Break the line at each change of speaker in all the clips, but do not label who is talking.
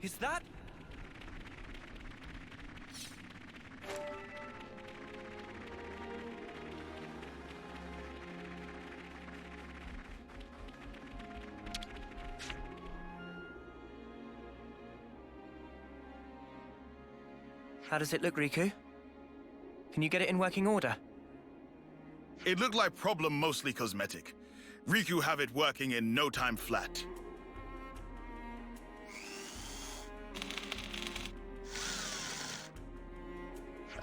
Is that... How does it look, Riku? Can you get it in working order?
It looked like problem mostly cosmetic. Riku have it working in no time flat.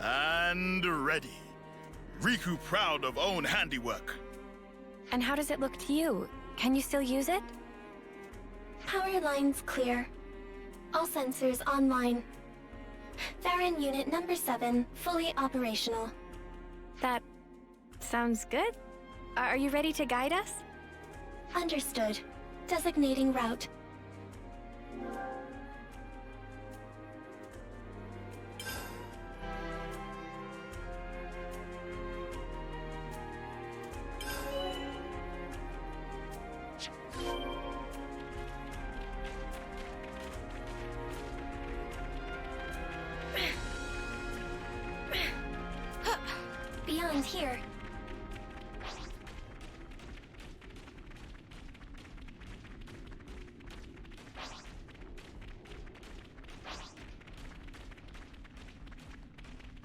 And ready. Riku proud of own handiwork.
And how does it look to you? Can you still use it?
Power lines clear. All sensors online. Theron Unit number 7, fully operational.
That sounds good. Are you ready to guide us?
Understood. Designating route. Beyond here.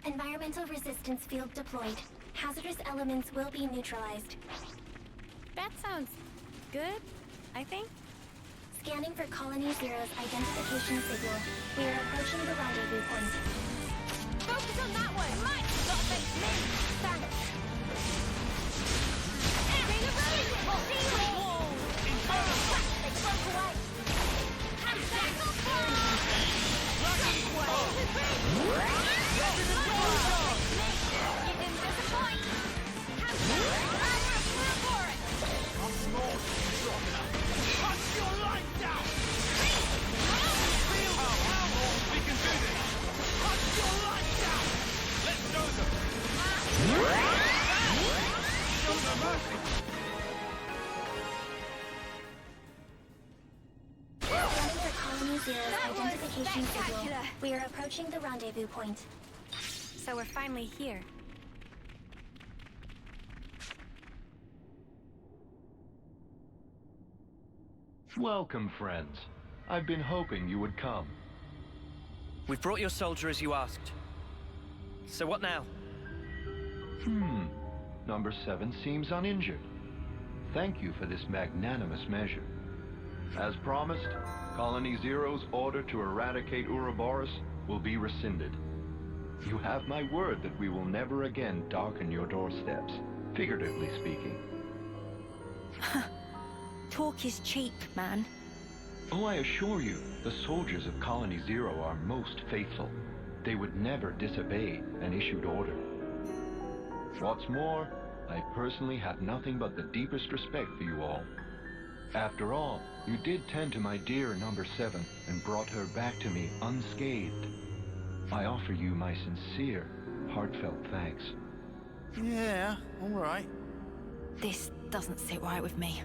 Environmental resistance field deployed. Hazardous elements will be neutralized.
That sounds good, I think.
Scanning for Colony Zero's identification signal. We are approaching the rendezvous point.
Focus on that one! Mine! Not face me! Thanks! Bring a road!
They broke away!
Hands back! You didn't disappoint! Hands back!
Punch your life down! Feel how we can do this! Punch your life down! Let's show them! Show them mercy!
Scanning for Colony Zero's identification signal. We are approaching the rendezvous point.
So we're finally here.
Welcome, friends. I've been hoping you would come.
We've brought your soldier as you asked. So what now?
Number 7 seems uninjured. Thank you for this magnanimous measure. As promised, Colony Zero's order to eradicate Ouroboros will be rescinded. You have my word that we will never again darken your doorsteps, figuratively speaking.
Talk is cheap, man.
Oh, I assure you, the soldiers of Colony Zero are most faithful. They would never disobey an issued order. What's more, I personally have nothing but the deepest respect for you all. After all, you did tend to my dear number 7 and brought her back to me unscathed. I offer you my sincere, heartfelt thanks.
Yeah, alright.
This doesn't sit right with me.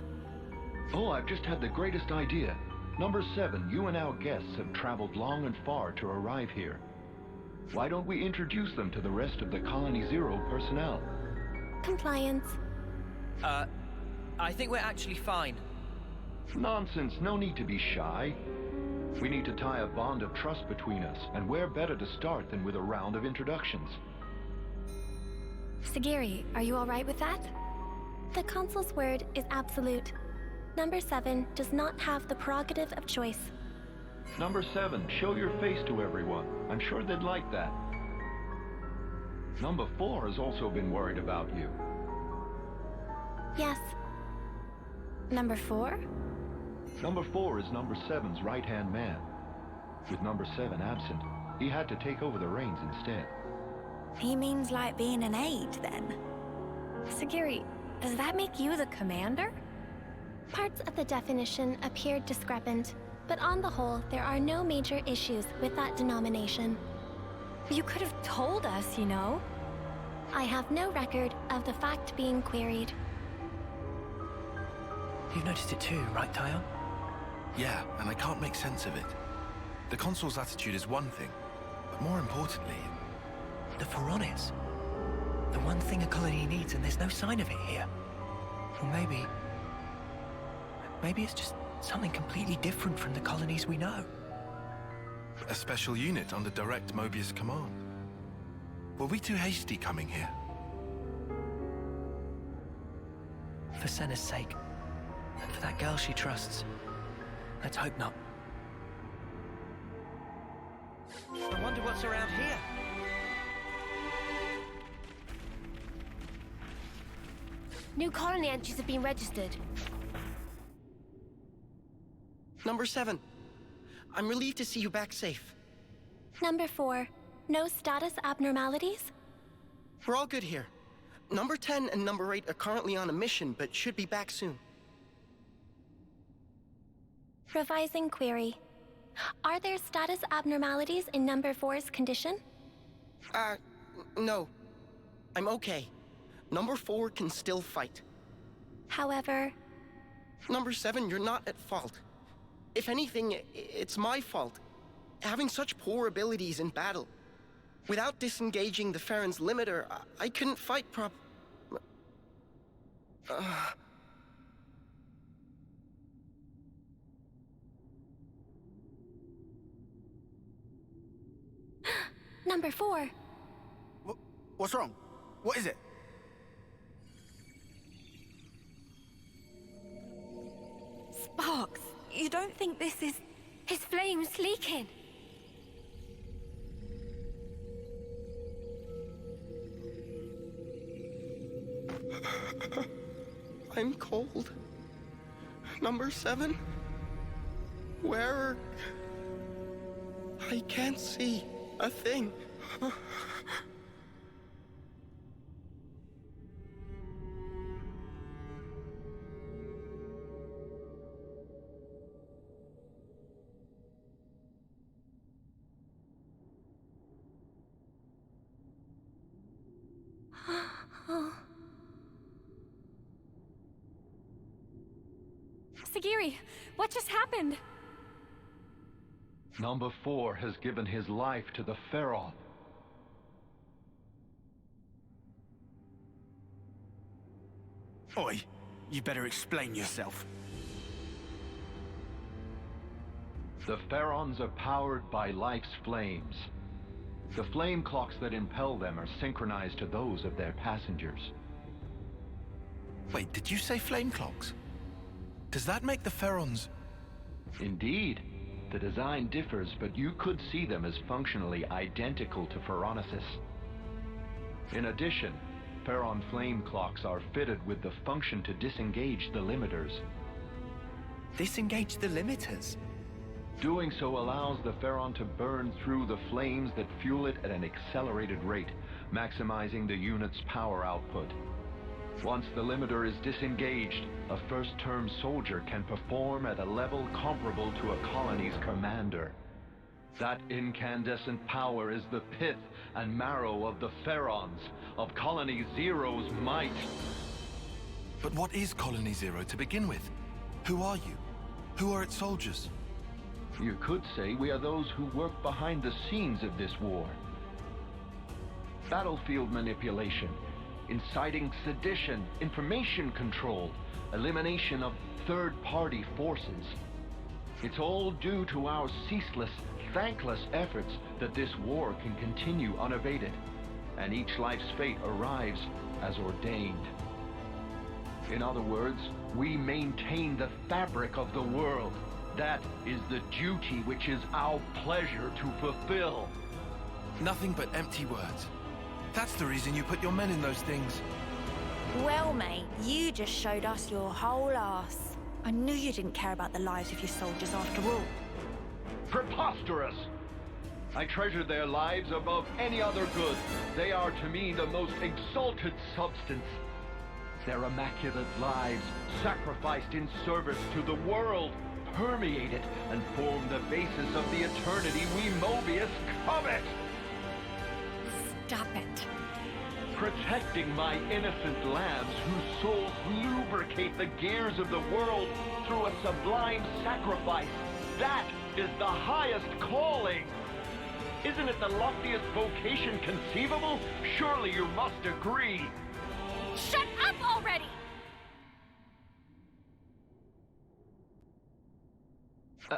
Oh, I've just had the greatest idea. Number 7, you and our guests have traveled long and far to arrive here. Why don't we introduce them to the rest of the Colony Zero personnel?
Compliance.
I think we're actually fine.
Nonsense, no need to be shy. We need to tie a bond of trust between us, and where better to start than with a round of introductions?
Sagiri, are you all right with that?
The Consul's word is absolute. Number 7 does not have the prerogative of choice.
Number 7, show your face to everyone. I'm sure they'd like that. Number 4 has also been worried about you.
Yes.
Number 4?
Number 4 is Number 7's right-hand man. With Number 7 absent, he had to take over the reins instead.
He means like being an aide, then. Sagiri, does that make you the commander?
Parts of the definition appear discrepant, but on the whole, there are no major issues with that denomination.
You could have told us, you know.
I have no record of the fact being queried.
You've noticed it too, right, Tyon?
Yeah, and I can't make sense of it.
The Consul's attitude is one thing, but more importantly...
The Pharaonis. The one thing a colony needs, and there's no sign of it here. Or maybe... Maybe it's just something completely different from the colonies we know.
A special unit under direct Mobius command. Were we too hasty coming here?
For Senna's sake, and for that girl she trusts, let's hope not. I wonder what's around here.
New colony entries have been registered.
Number 7. I'm relieved to see you back safe.
Number 4. No status abnormalities?
We're all good here. Number 10 and number 8 are currently on a mission, but should be back soon.
Revising query. Are there status abnormalities in number 4's condition?
No. I'm okay. Number 4 can still fight.
However...
Number 7, you're not at fault. If anything, it's my fault. Having such poor abilities in battle. Without disengaging the Farron's limiter, I couldn't fight
Number 4.
What's wrong? What is it?
Sparks, you don't think this is...
His flame's leaking.
I'm cold. Number 7? Where? I can't see a thing.
Sagiri, what just happened?
Number 4 has given his life to the Pharaon.
Oi, you better explain yourself.
The Pharaons are powered by life's flames. The flame clocks that impel them are synchronized to those of their passengers.
Wait, did you say flame clocks? Does that make the Pharaons...
Indeed. The design differs, but you could see them as functionally identical to Pharaonesis. In addition, Pharaon flame clocks are fitted with the function to disengage the limiters.
Disengage the limiters?
Doing so allows the Pharaon to burn through the flames that fuel it at an accelerated rate, maximizing the unit's power output. Once the limiter is disengaged, a first-term soldier can perform at a level comparable to a colony's commander. That incandescent power is the pith and marrow of the Pharaons, of Colony Zero's might.
But what is Colony Zero to begin with? Who are you? Who are its soldiers?
You could say we are those who work behind the scenes of this war. Battlefield manipulation, inciting sedition, information control, elimination of third-party forces. It's all due to our ceaseless, thankless efforts that this war can continue unabated, and each life's fate arrives as ordained. In other words, we maintain the fabric of the world. That is the duty which is our pleasure to fulfill.
Nothing but empty words. That's the reason you put your men in those things.
Well, mate, you just showed us your whole ass. I knew you didn't care about the lives of your soldiers after all.
Preposterous! I treasure their lives above any other good. They are to me the most exalted substance. Their immaculate lives, sacrificed in service to the world, permeate it and form the basis of the eternity we Mobius covet!
Stop it.
Protecting my innocent lambs whose souls lubricate the gears of the world through a sublime sacrifice. That is the highest calling! Isn't it the loftiest vocation conceivable? Surely you must agree.
Shut up already!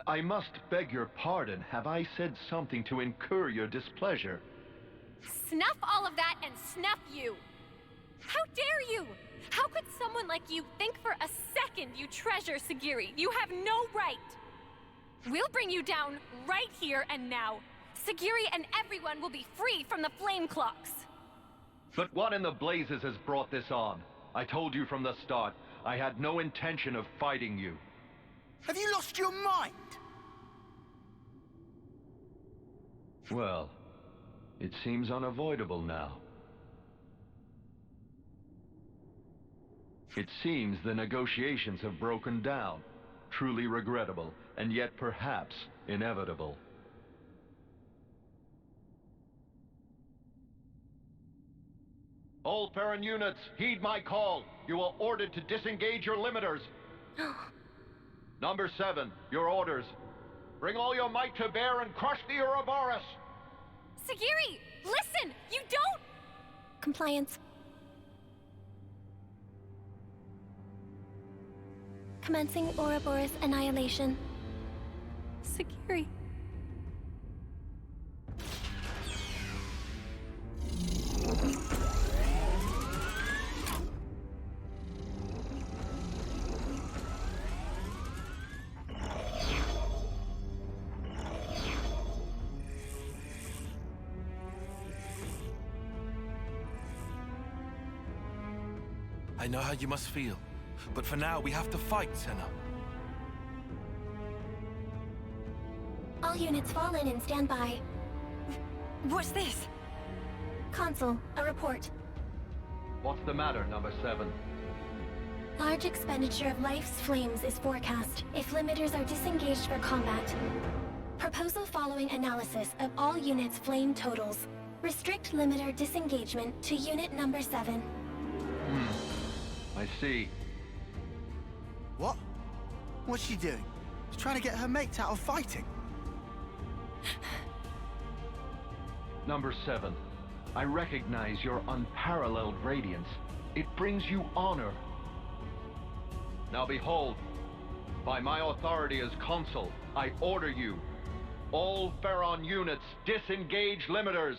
I must beg your pardon. Have I said something to incur your displeasure?
Snuff all of that and snuff you! How dare you! How could someone like you think for a second you treasure Sagiri? You have no right! We'll bring you down right here and now. Sagiri and everyone will be free from the flame clocks.
But what in the blazes has brought this on? I told you from the start, I had no intention of fighting you.
Have you lost your mind?
Well, it seems unavoidable now. It seems the negotiations have broken down. Truly regrettable, and yet perhaps inevitable. All Farron units, heed my call. You are ordered to disengage your limiters. Number 7, your orders. Bring all your might to bear and crush the Ouroboros!
Sagiri, listen! You don't... Compliance. Commencing Ouroboros annihilation. Sagiri.
I know how you must feel, but for now we have to fight, Senna.
All units fall in and stand by.
What's this?
Consul, a report.
What's the matter, number 7?
Large expenditure of life's flames is forecast if limiters are disengaged for combat. Proposal following analysis of all units' flame totals. Restrict limiter disengagement to unit number 7.
I see.
What? What's she doing? She's trying to get her mates out of fighting.
Number 7, I recognize your unparalleled radiance. It brings you honor. Now behold, by my authority as consul, I order you, all Farron units, disengage limiters.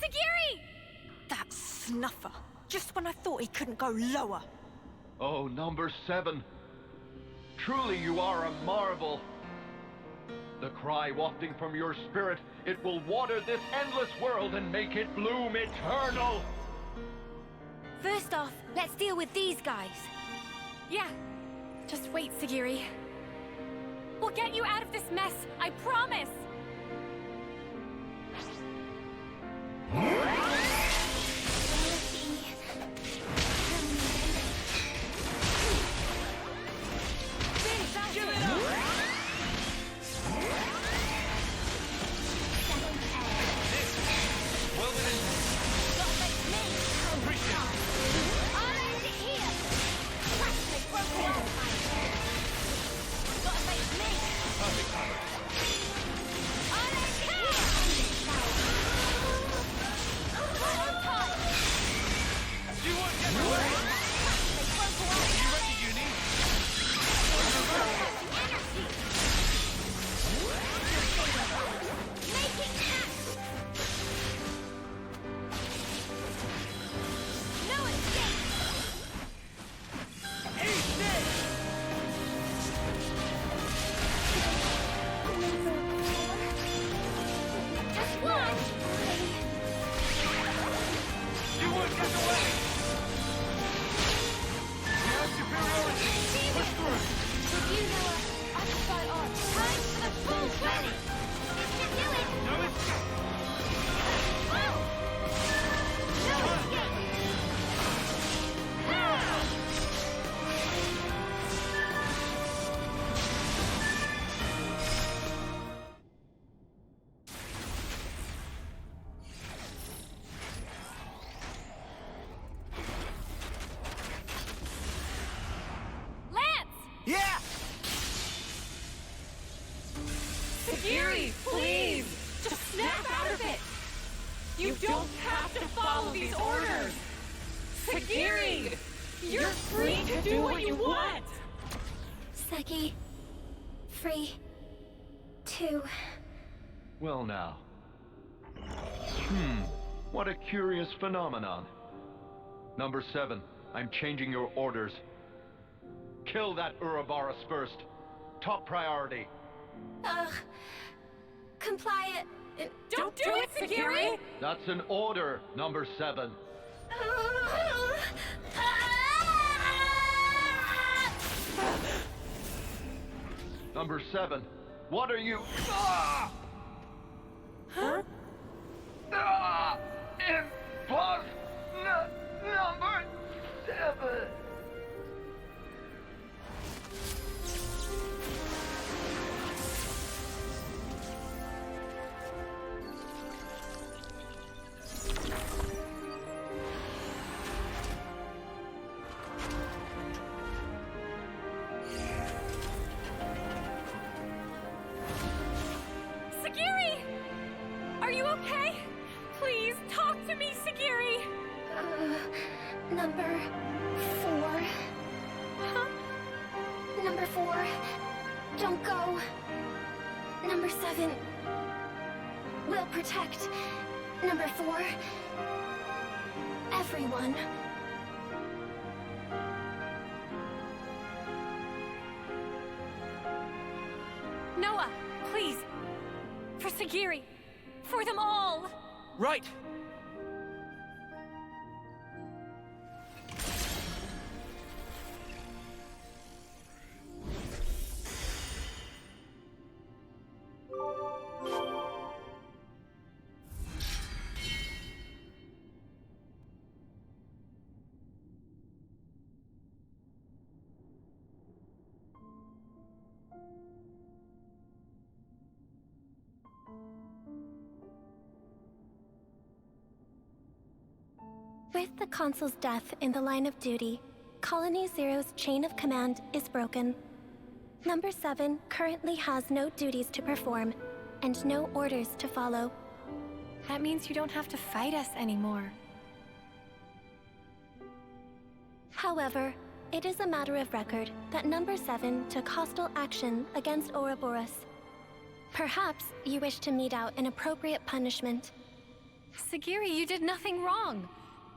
Sagiri!
That snuffer. Just when I thought he couldn't go lower.
Oh, number 7. Truly you are a marvel. The cry wafting from your spirit, it will water this endless world and make it bloom eternal.
First off, let's deal with these guys.
Yeah. Just wait, Sagiri. We'll get you out of this mess, I promise! Do what you want!
Seki. Free. To...
Well now. What a curious phenomenon. Number 7, I'm changing your orders. Kill that Ouroboros first. Top priority.
Comply.
Don't do it, Sagiri!
That's an order, Number 7. Number 7, what are you...
Huh?
Number 7.
Sagiri! Are you okay? Please, talk to me, Sagiri!
Number 4.
Huh?
Number 4. Don't go. Number 7. Will protect. Number 4. Everyone.
Noah, please. For Sagiri. For them all.
Right!
With the Consul's death in the line of duty, Colony Zero's chain of command is broken. Number 7 currently has no duties to perform, and no orders to follow.
That means you don't have to fight us anymore.
However, it is a matter of record that Number 7 took hostile action against Ouroboros. Perhaps you wish to mete out an appropriate punishment.
Sagiri, you did nothing wrong.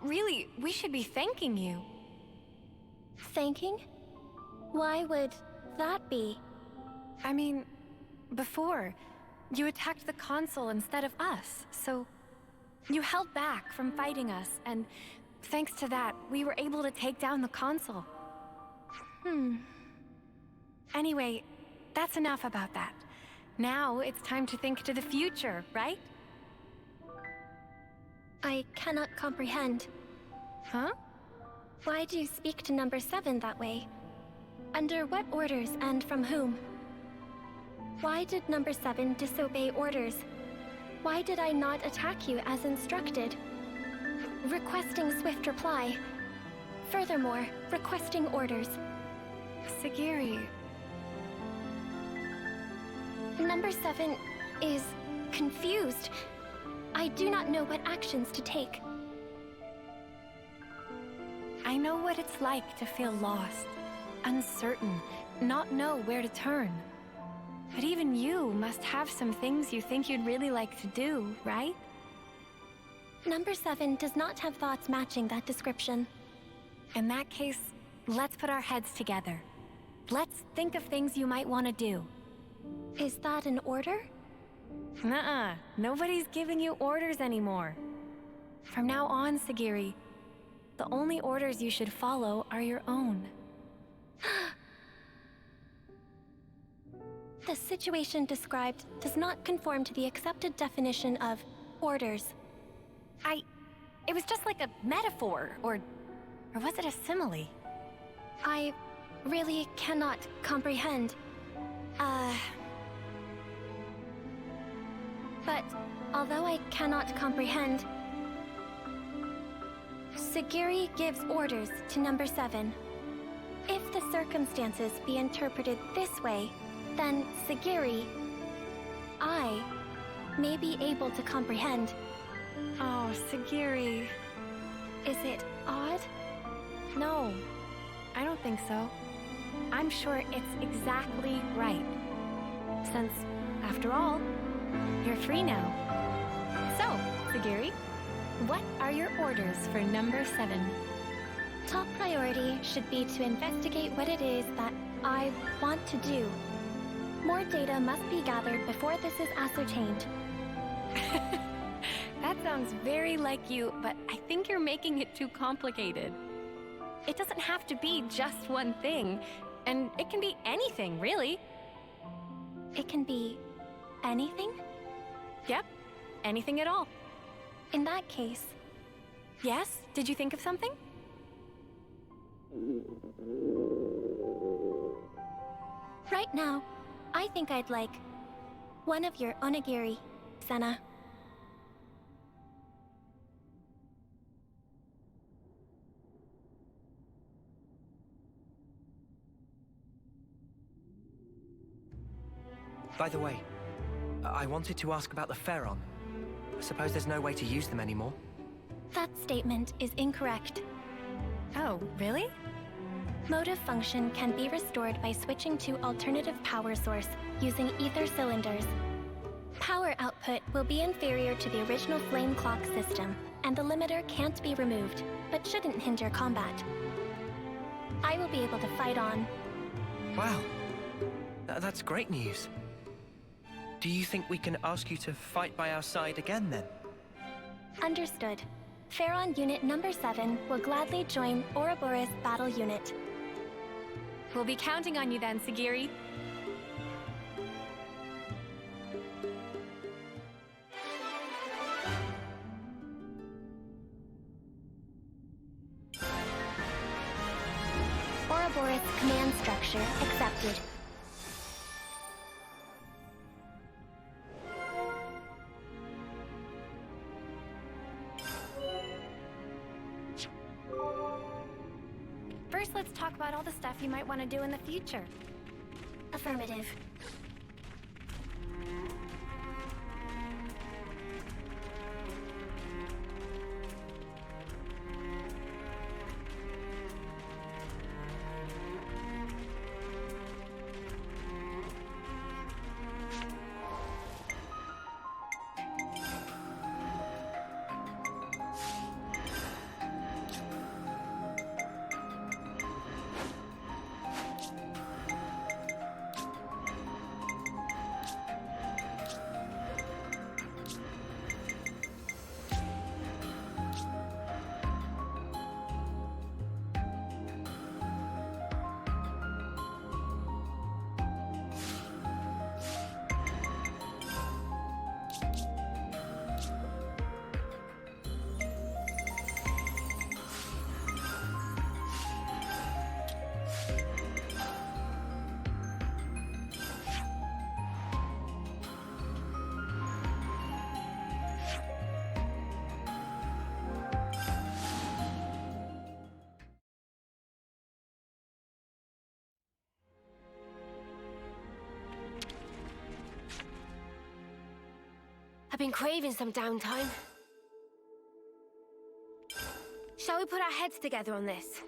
Really, we should be thanking you.
Thanking? Why would that be?
I mean, before, you attacked the Consul instead of us, so you held back from fighting us, and thanks to that, we were able to take down the Consul. Anyway, that's enough about that. Now it's time to think to the future, right?
I cannot comprehend.
Huh?
Why do you speak to Number 7 that way? Under what orders and from whom? Why did Number 7 disobey orders? Why did I not attack you as instructed? Requesting swift reply. Furthermore, requesting orders.
Sagiri.
Number 7 is confused. I do not know what actions to take.
I know what it's like to feel lost, uncertain, not know where to turn. But even you must have some things you think you'd really like to do, right?
Number 7 does not have thoughts matching that description.
In that case, let's put our heads together. Let's think of things you might want to do.
Is that an order?
Nuh-uh. Nobody's giving you orders anymore. From now on, Sagiri, the only orders you should follow are your own.
The situation described does not conform to the accepted definition of orders.
It was just like a metaphor, or was it a simile?
I really cannot comprehend. But although I cannot comprehend, Sagiri gives orders to Number 7. If the circumstances be interpreted this way, then Sagiri, I, may be able to comprehend.
Oh, Sagiri.
Is it odd?
No. I don't think so. I'm sure it's exactly right. Since, after all, you're free now. So, Sagiri, what are your orders for number 7?
Top priority should be to investigate what it is that I want to do. More data must be gathered before this is ascertained.
That sounds very like you, but I think you're making it too complicated. It doesn't have to be just one thing, and it can be anything, really.
It can be anything?
Yep, anything at all.
In that case,
Yes? Did you think of something?
right now, I think I'd like one of your onigiri, Senna.
By the way, I wanted to ask about the Pharaon. I suppose there's no way to use them anymore.
That statement is incorrect.
Oh, really?
Motive function can be restored by switching to alternative power source using ether cylinders. Power output will be inferior to the original flame clock system, and the limiter can't be removed, but shouldn't hinder combat. I will be able to fight on.
Wow. That's great news. Do you think we can ask you to fight by our side again, then?
Understood. Pharaon Unit number 7 will gladly join Ouroboros Battle Unit.
We'll be counting on you then, Sagiri.
Ouroboros command structure accepted.
First, let's talk about all the stuff you might want to do in the future.
Affirmative.
I've been craving some downtime. Shall we put our heads together on this?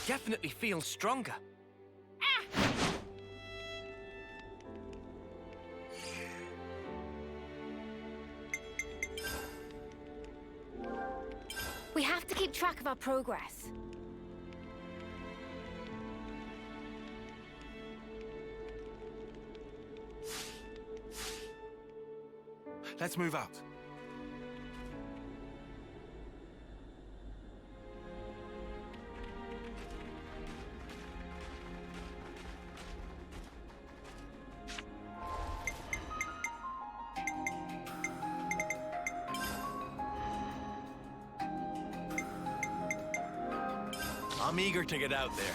I definitely feel stronger.
We have to keep track of our progress.
Let's move out.
I'm eager to get out there.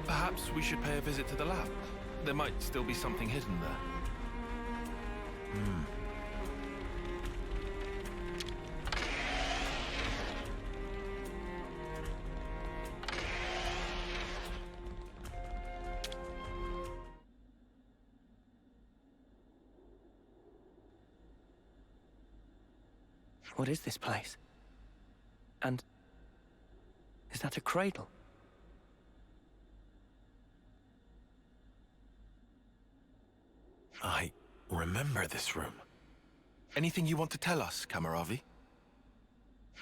Perhaps we should pay a visit to the lab. There might still be something hidden there.
What is this place? And is that a cradle?
I remember this room.
Anything you want to tell us, Kamaravi?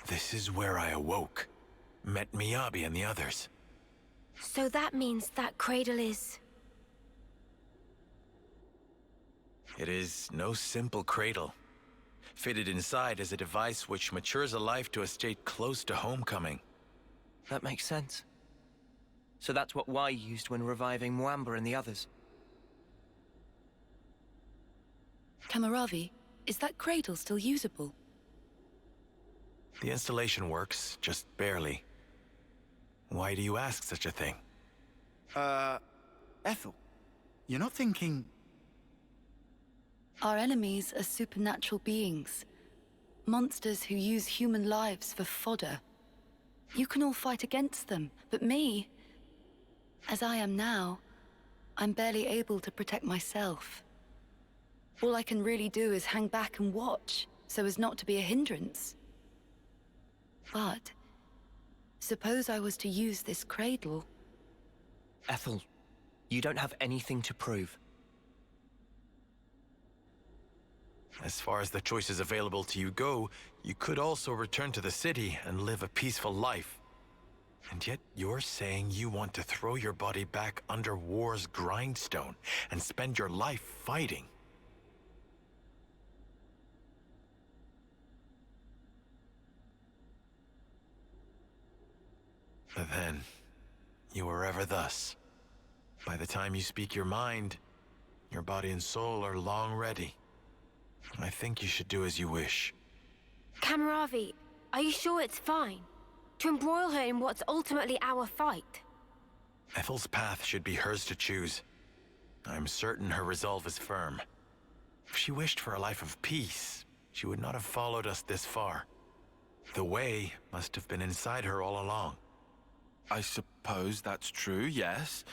This is where I awoke. Met Miyabi and the others.
So that means that cradle is...
It is no simple cradle. Fitted inside is a device which matures a life to a state close to homecoming.
That makes sense. So that's what Y used when reviving Mwamba and the others.
Kamaravi, is that cradle still usable?
The installation works, just barely. Why do you ask such a thing?
Ethel, you're not thinking...
Our enemies are supernatural beings. Monsters who use human lives for fodder. You can all fight against them, but me... As I am now, I'm barely able to protect myself. All I can really do is hang back and watch, so as not to be a hindrance. But... suppose I was to use this cradle...
Ethel, you don't have anything to prove.
As far as the choices available to you go, you could also return to the city and live a peaceful life. And yet you're saying you want to throw your body back under war's grindstone and spend your life fighting. But then, you were ever thus. By the time you speak your mind, your body and soul are long ready. I think you should do as you wish.
Kamaravi, are you sure it's fine? To embroil her in what's ultimately our fight?
Ethel's path should be hers to choose. I'm certain her resolve is firm. If she wished for a life of peace, she would not have followed us this far. The way must have been inside her all along.
I suppose that's true, yes.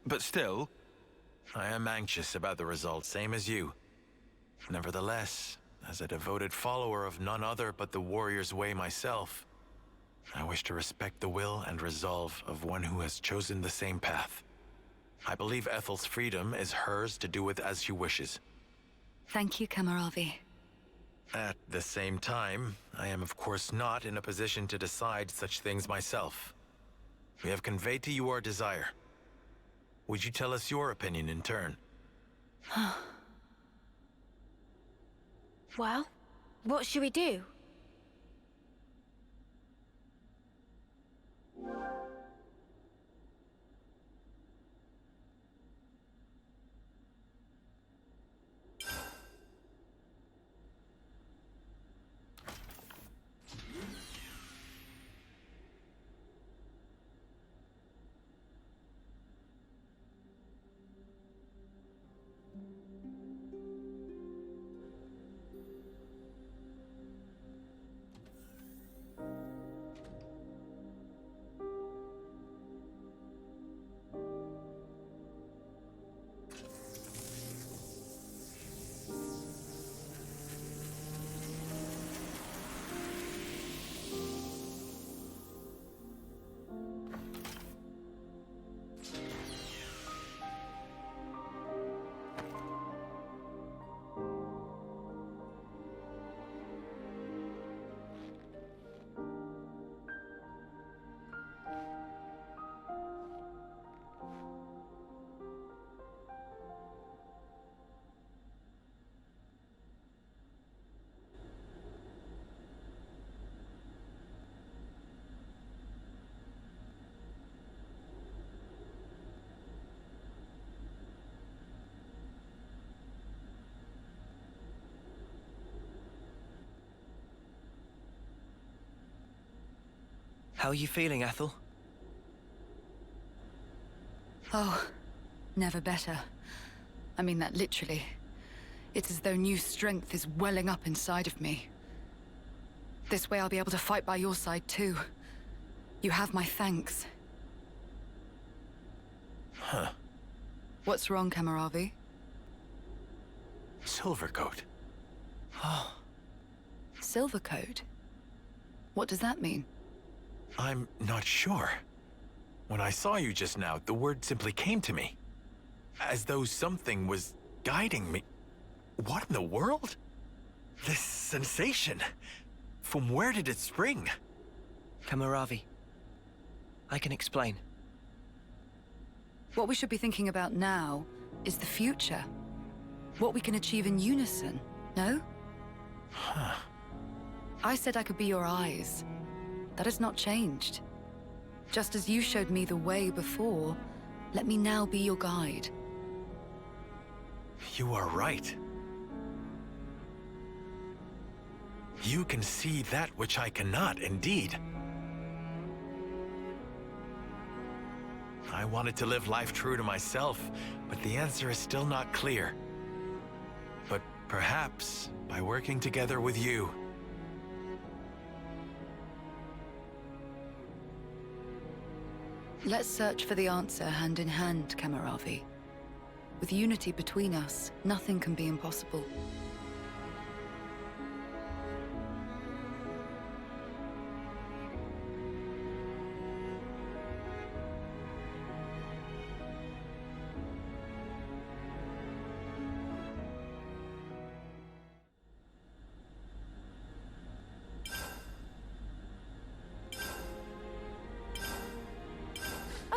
But still...
I am anxious about the result, same as you. Nevertheless, as a devoted follower of none other but the warrior's way myself, I wish to respect the will and resolve of one who has chosen the same path. I believe Ethel's freedom is hers to do with as she wishes.
Thank you, Kamaravi.
At the same time, I am of course not in a position to decide such things myself. We have conveyed to you our desire. Would you tell us your opinion in turn?
Well, what should we do?
How are you feeling, Ethel?
Oh, never better. I mean that literally. It's as though new strength is welling up inside of me. This way I'll be able to fight by your side too. You have my thanks.
Huh.
What's wrong, Kamaravi?
Silvercoat.
Oh,
Silvercoat? What does that mean?
I'm not sure. When I saw you just now, the word simply came to me. As though something was guiding me. What in the world? This sensation. From where did it spring?
Kamaravi. I can explain.
What we should be thinking about now is the future. What we can achieve in unison, no?
Huh.
I said I could be your eyes. That has not changed. Just as you showed me the way before, let me now be your guide.
You are right. You can see that which I cannot, indeed. I wanted to live life true to myself, but the answer is still not clear. But perhaps by working together with you.
Let's search for the answer hand in hand, Kamaravi. With unity between us, nothing can be impossible.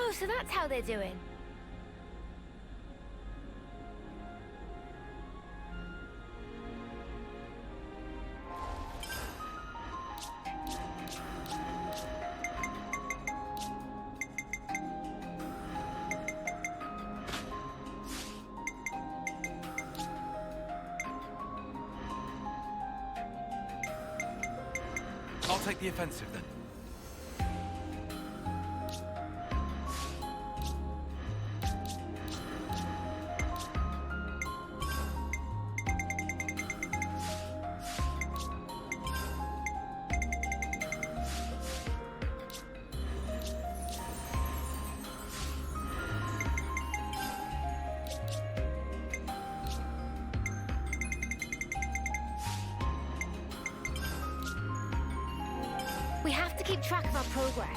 Oh, so that's how they're doing.
I'll take the offensive then.
We have to keep track of our progress.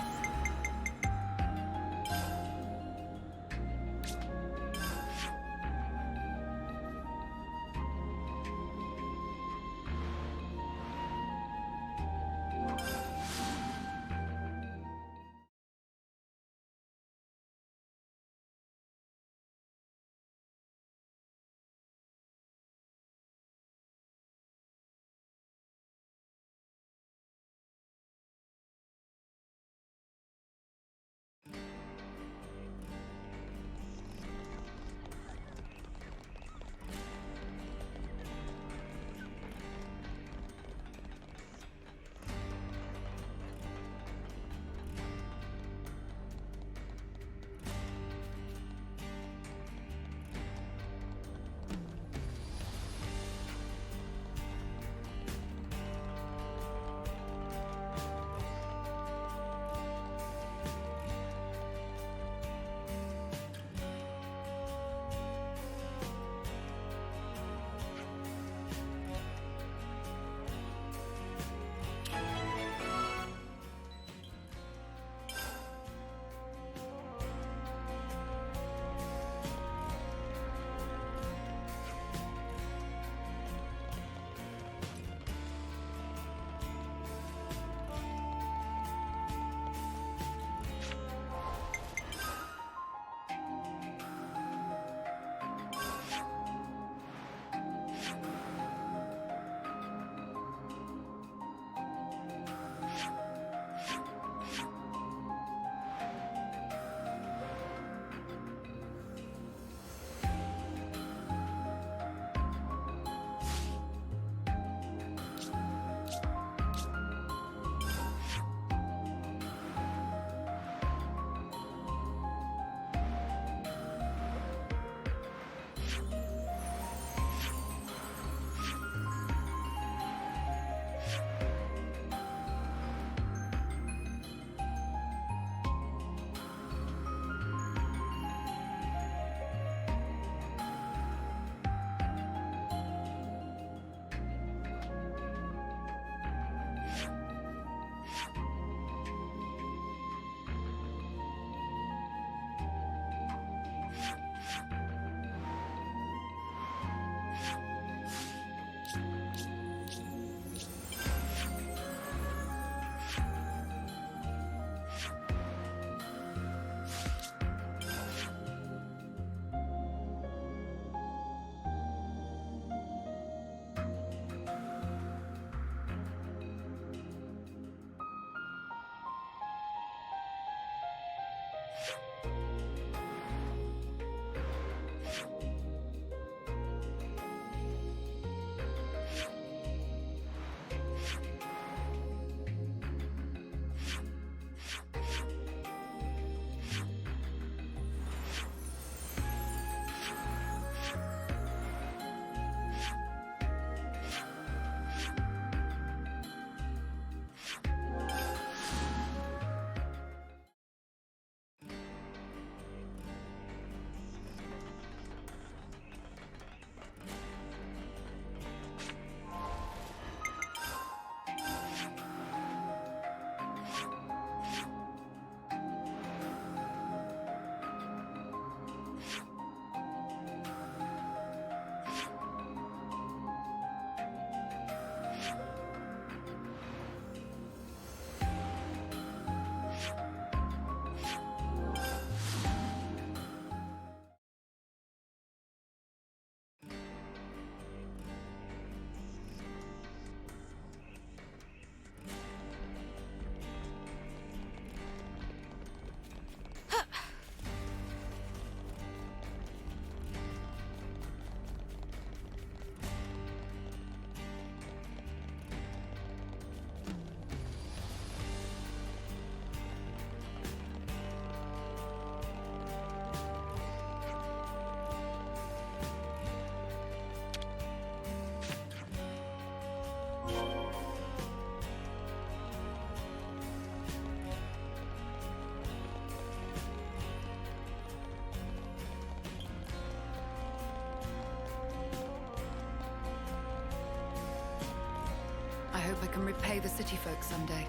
hope I can repay the city folk someday.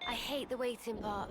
I hate the waiting part.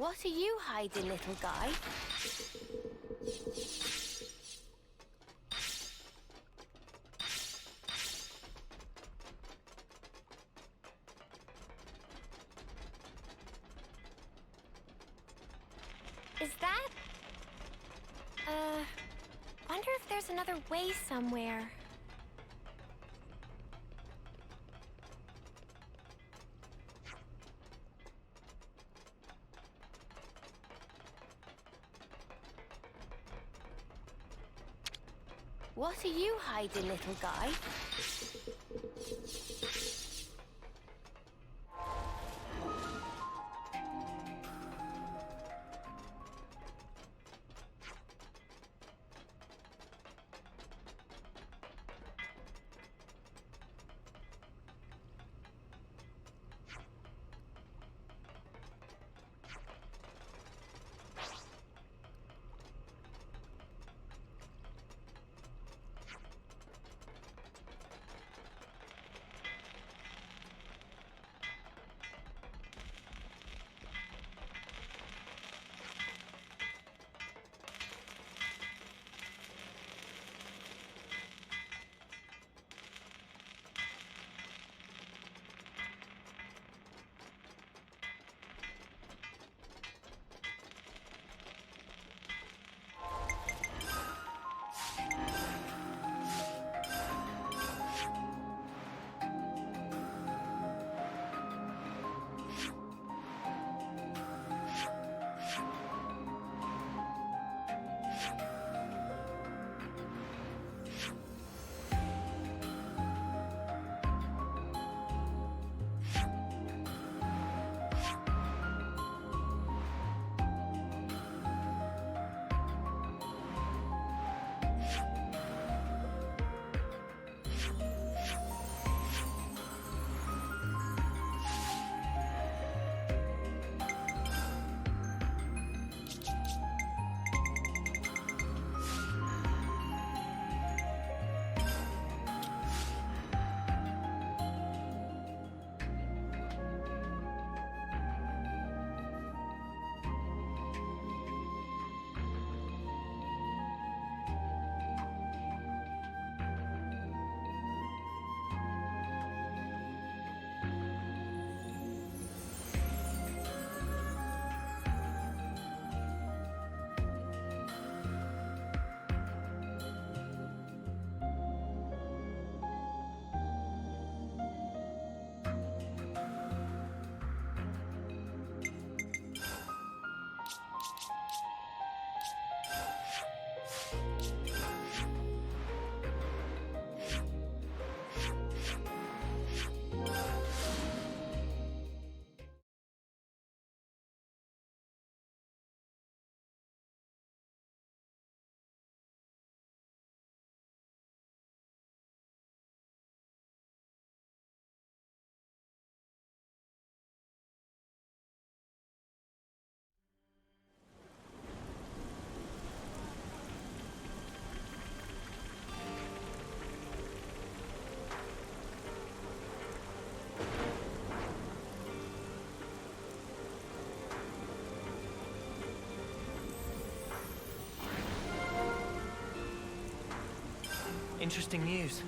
What are you hiding, little guy?
Is that... wonder if there's another way somewhere.
What are you hiding, little guy?
Interesting news.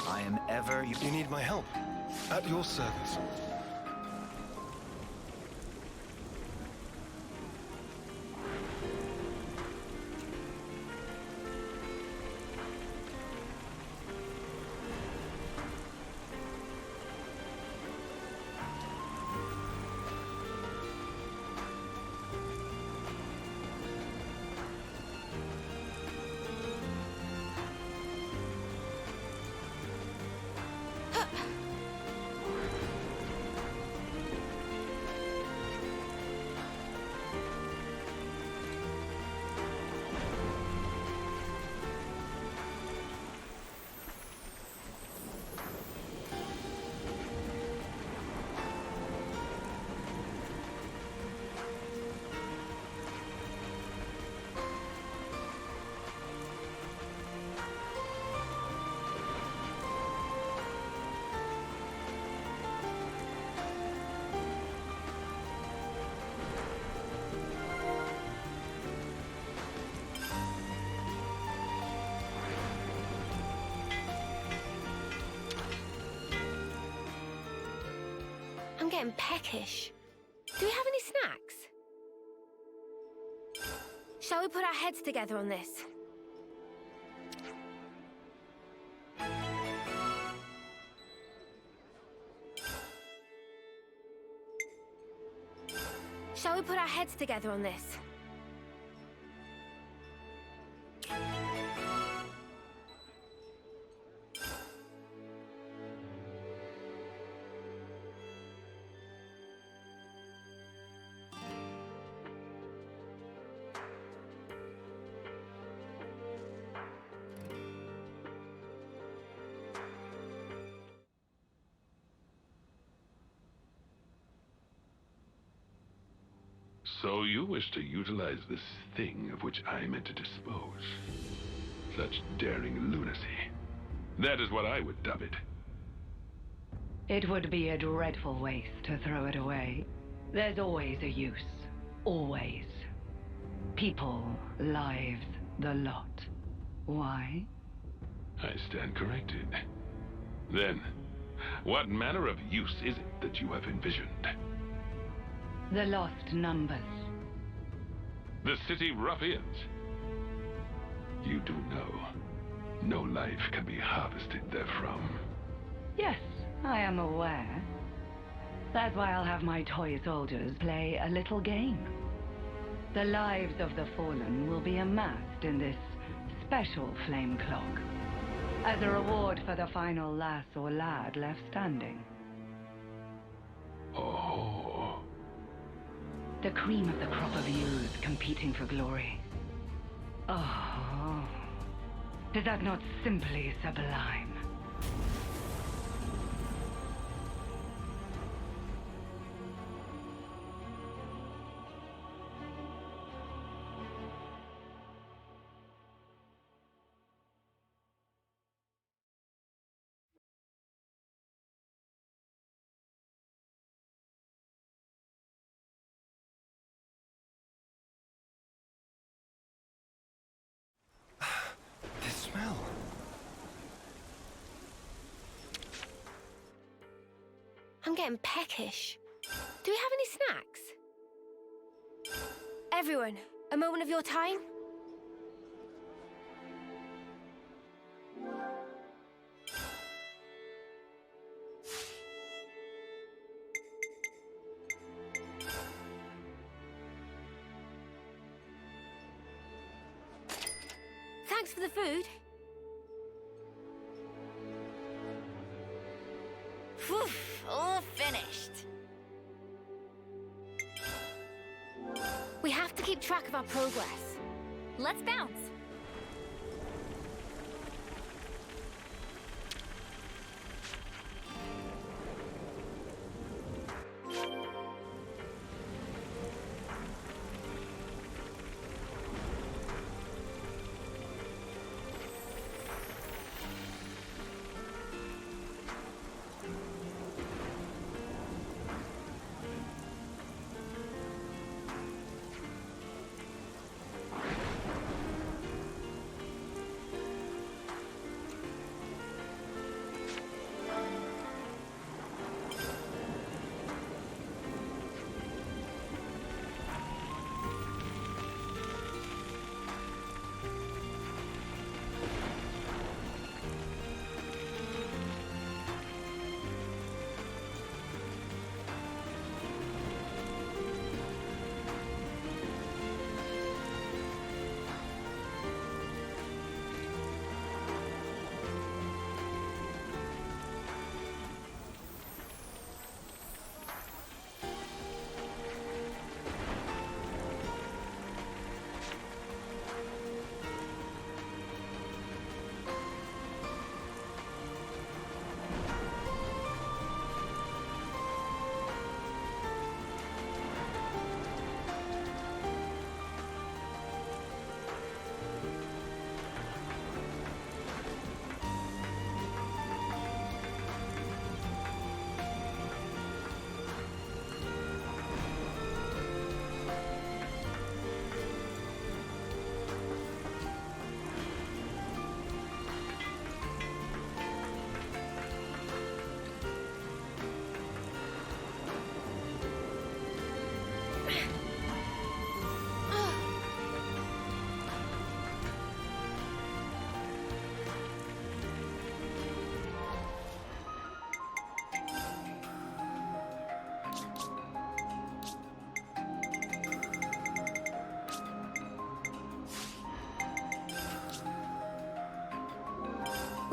I am ever...
You need my help. At your service.
getting peckish. Do we have any snacks? Shall we put our heads together on this? Shall we put our heads together on this?
So you wish to utilize this thing of which I meant to dispose. Such daring lunacy. That is what I would dub it.
It would be a dreadful waste to throw it away. There's always a use. Always. People, lives, the lot. Why?
I stand corrected. Then, what manner of use is it that you have envisioned?
The lost numbers.
The city ruffians. You do know, no life can be harvested therefrom.
Yes, I am aware. That's why I'll have my toy soldiers play a little game. The lives of the fallen will be amassed in this special flame clock, as a reward for the final lass or lad left standing.
Oh.
The cream of the crop of youth competing for glory. Oh, is that not simply sublime?
The smell.
I'm getting peckish. Do we have any snacks? Everyone, a moment of your time? Thanks for the food.
Phew, all finished.
We have to keep track of our progress.
Let's bounce.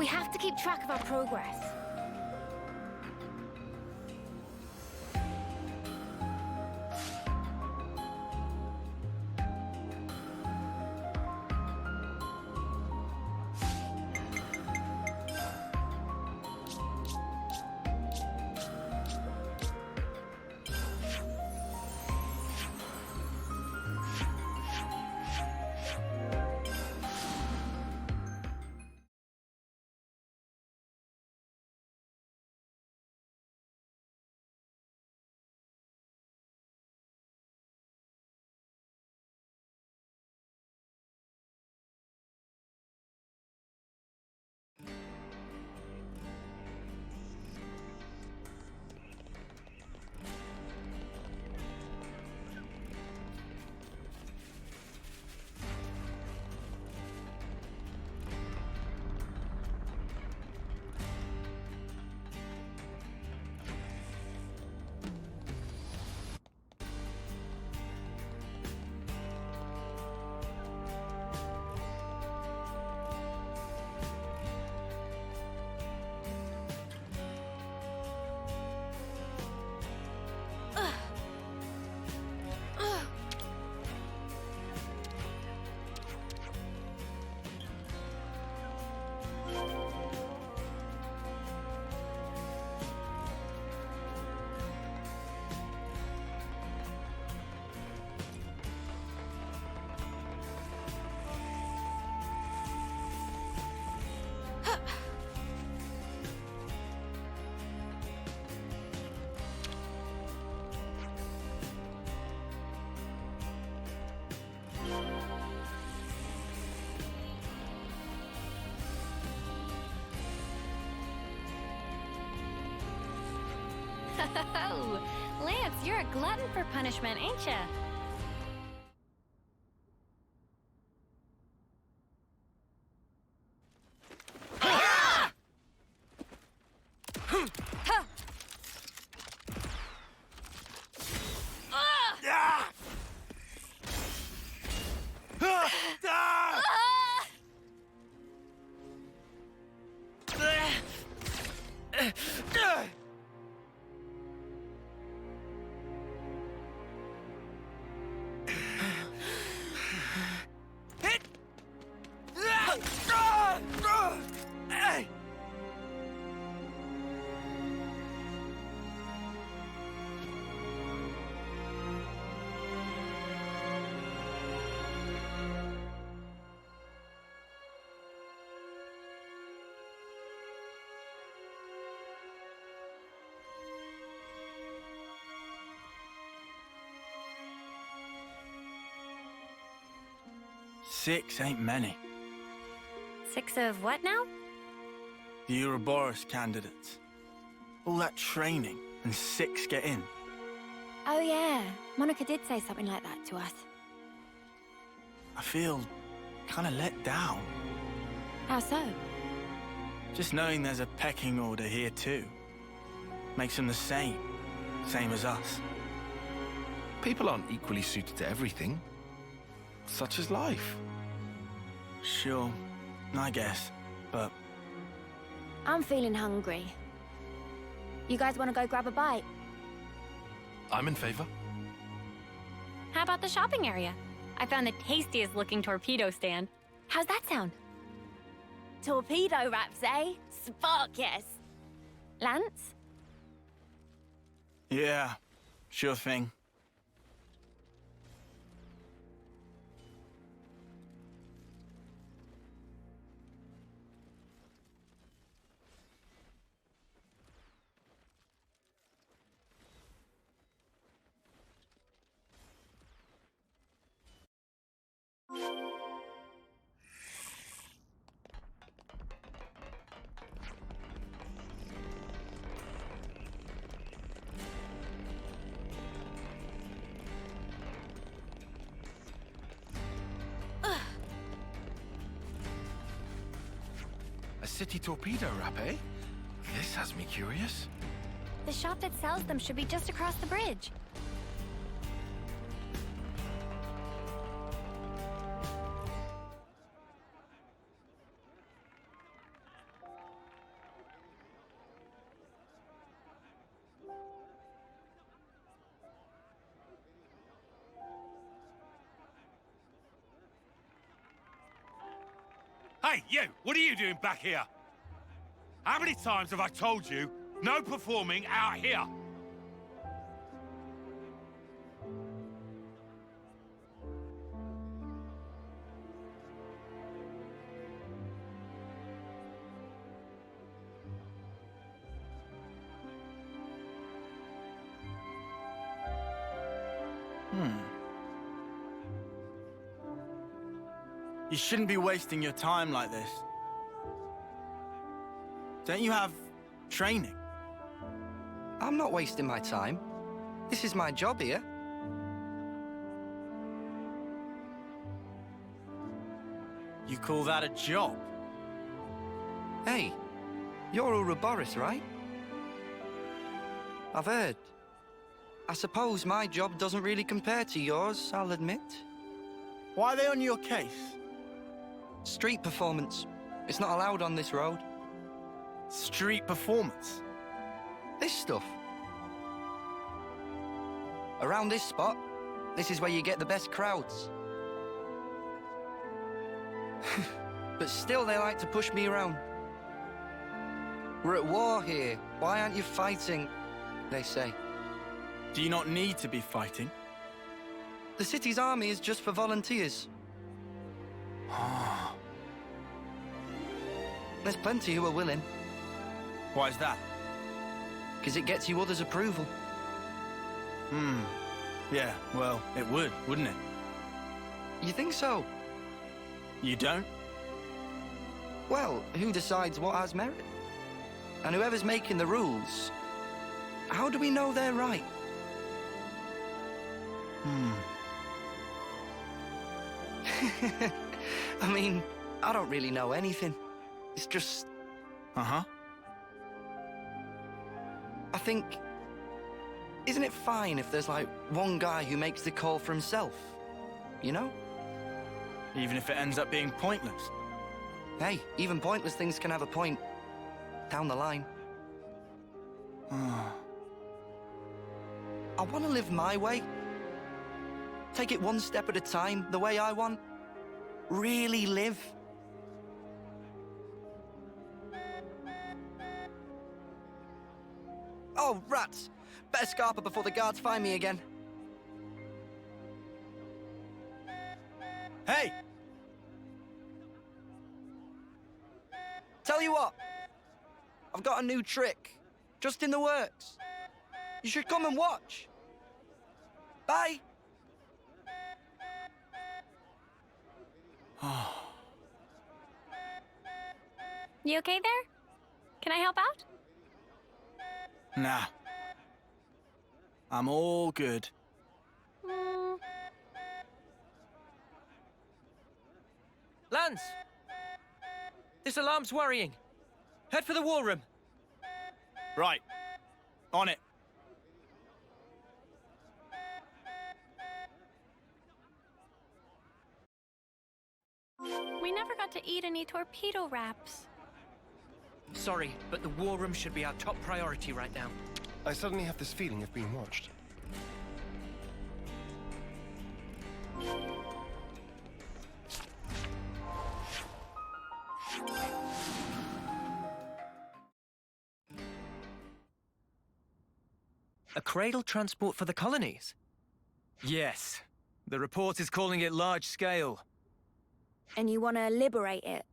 We have to keep track of our progress.
Oh, Lance, you're a glutton for punishment, ain't ya?
Six ain't many.
6 of what now?
The Ouroboros candidates. All that training, and 6 get in.
Oh yeah, Monica did say something like that to us.
I feel kind of let down.
How so?
Just knowing there's a pecking order here too. Makes them the same as us.
People aren't equally suited to everything. Such is life.
Sure, I guess, but...
I'm feeling hungry. You guys want to go grab a bite?
I'm in favor.
How about the shopping area? I found the tastiest looking torpedo stand. How's that sound?
Torpedo wraps, eh? Spark, yes.
Lance?
Yeah, sure thing.
A city torpedo wrap, eh? This has me curious.
The shop that sells them should be just across the bridge.
Hey, you! What are you doing back here? How many times have I told you, no performing out here?
You shouldn't be wasting your time like this. Don't you have training?
I'm not wasting my time. This is my job here.
You call that a job?
Hey, you're Ouroboros, right? I've heard. I suppose my job doesn't really compare to yours, I'll admit.
Why are they on your case?
Street performance. It's not allowed on this road.
Street performance?
This stuff. Around this spot, this is where you get the best crowds. But still they like to push me around. We're at war here. Why aren't you fighting? They say.
Do you not need to be fighting?
The city's army is just for volunteers. There's plenty who are willing.
Why is that?
Because it gets you others' approval.
Yeah, well, it would, wouldn't it?
You think so?
You don't?
Well, who decides what has merit? And whoever's making the rules, how do we know they're right? I mean, I don't really know anything. It's just...
Uh-huh.
I think... Isn't it fine if there's, like, one guy who makes the call for himself? You know?
Even if it ends up being pointless?
Hey, even pointless things can have a point. Down the line. I want to live my way. Take it one step at a time, the way I want. Really live. Oh, rats! Better scarper before the guards find me again.
Hey!
Tell you what, I've got a new trick, just in the works. You should come and watch. Bye.
You okay there? Can I help out?
Nah. I'm all good.
Lance! This alarm's worrying. Head for the war room.
Right. On it.
We never got to eat any torpedo wraps.
Sorry, but the war room should be our top priority right now.
I suddenly have this feeling of being watched.
A cradle transport for the colonies?
Yes. The report is calling it large scale.
And you want to liberate it?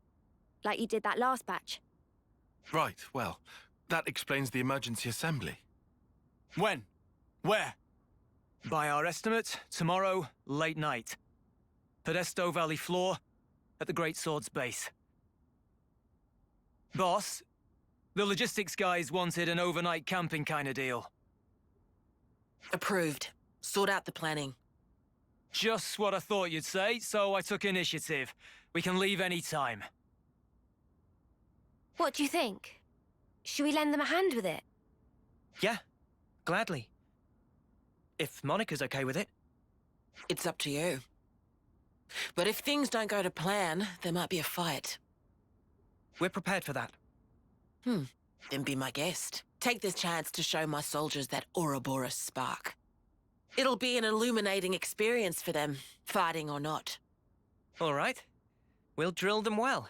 Like you did that last batch?
Right, well, that explains the emergency assembly.
When? Where?
By our estimate, tomorrow, late night. Podesto Valley floor, at the Great Sword's base. Boss, the logistics guys wanted an overnight camping kind of deal.
Approved. Sort out the planning.
Just what I thought you'd say, so I took initiative. We can leave any time.
What do you think? Should we lend them a hand with it?
Yeah, gladly. If Monica's okay with it.
It's up to you. But if things don't go to plan, there might be a fight.
We're prepared for that.
Then be my guest. Take this chance to show my soldiers that Ouroboros spark. It'll be an illuminating experience for them, fighting or not.
All right. We'll drill them well.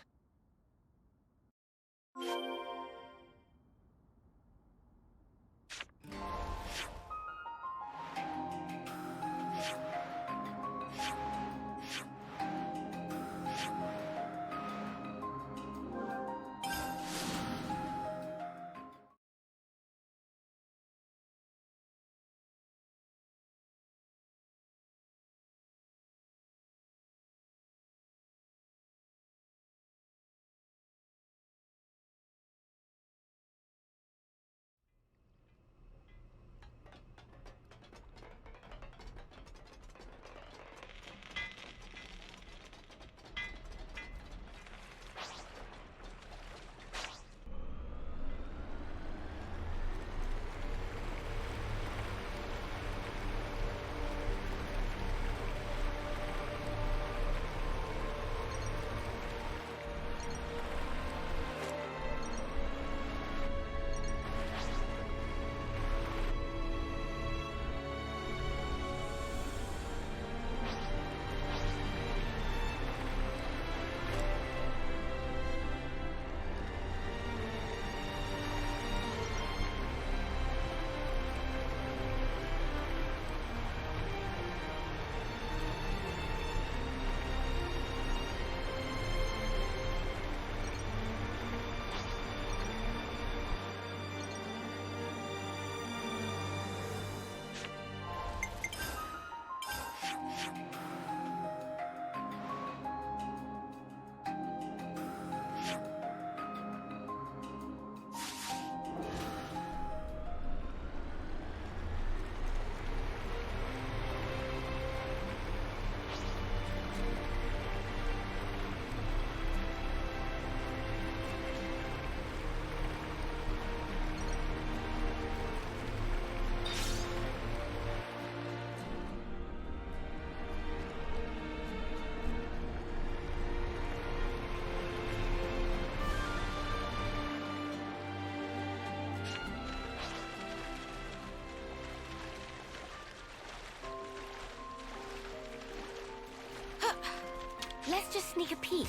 Let's just sneak a peek.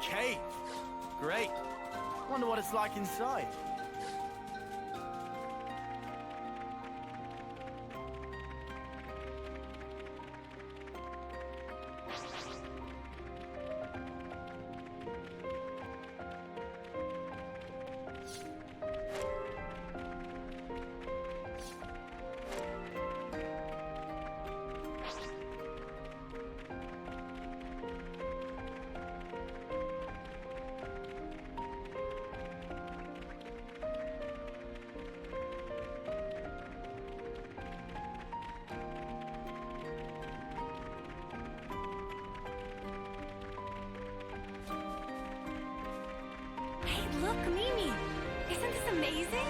Cave. Great. Wonder what it's like inside.
Look, Mimi! Isn't this amazing?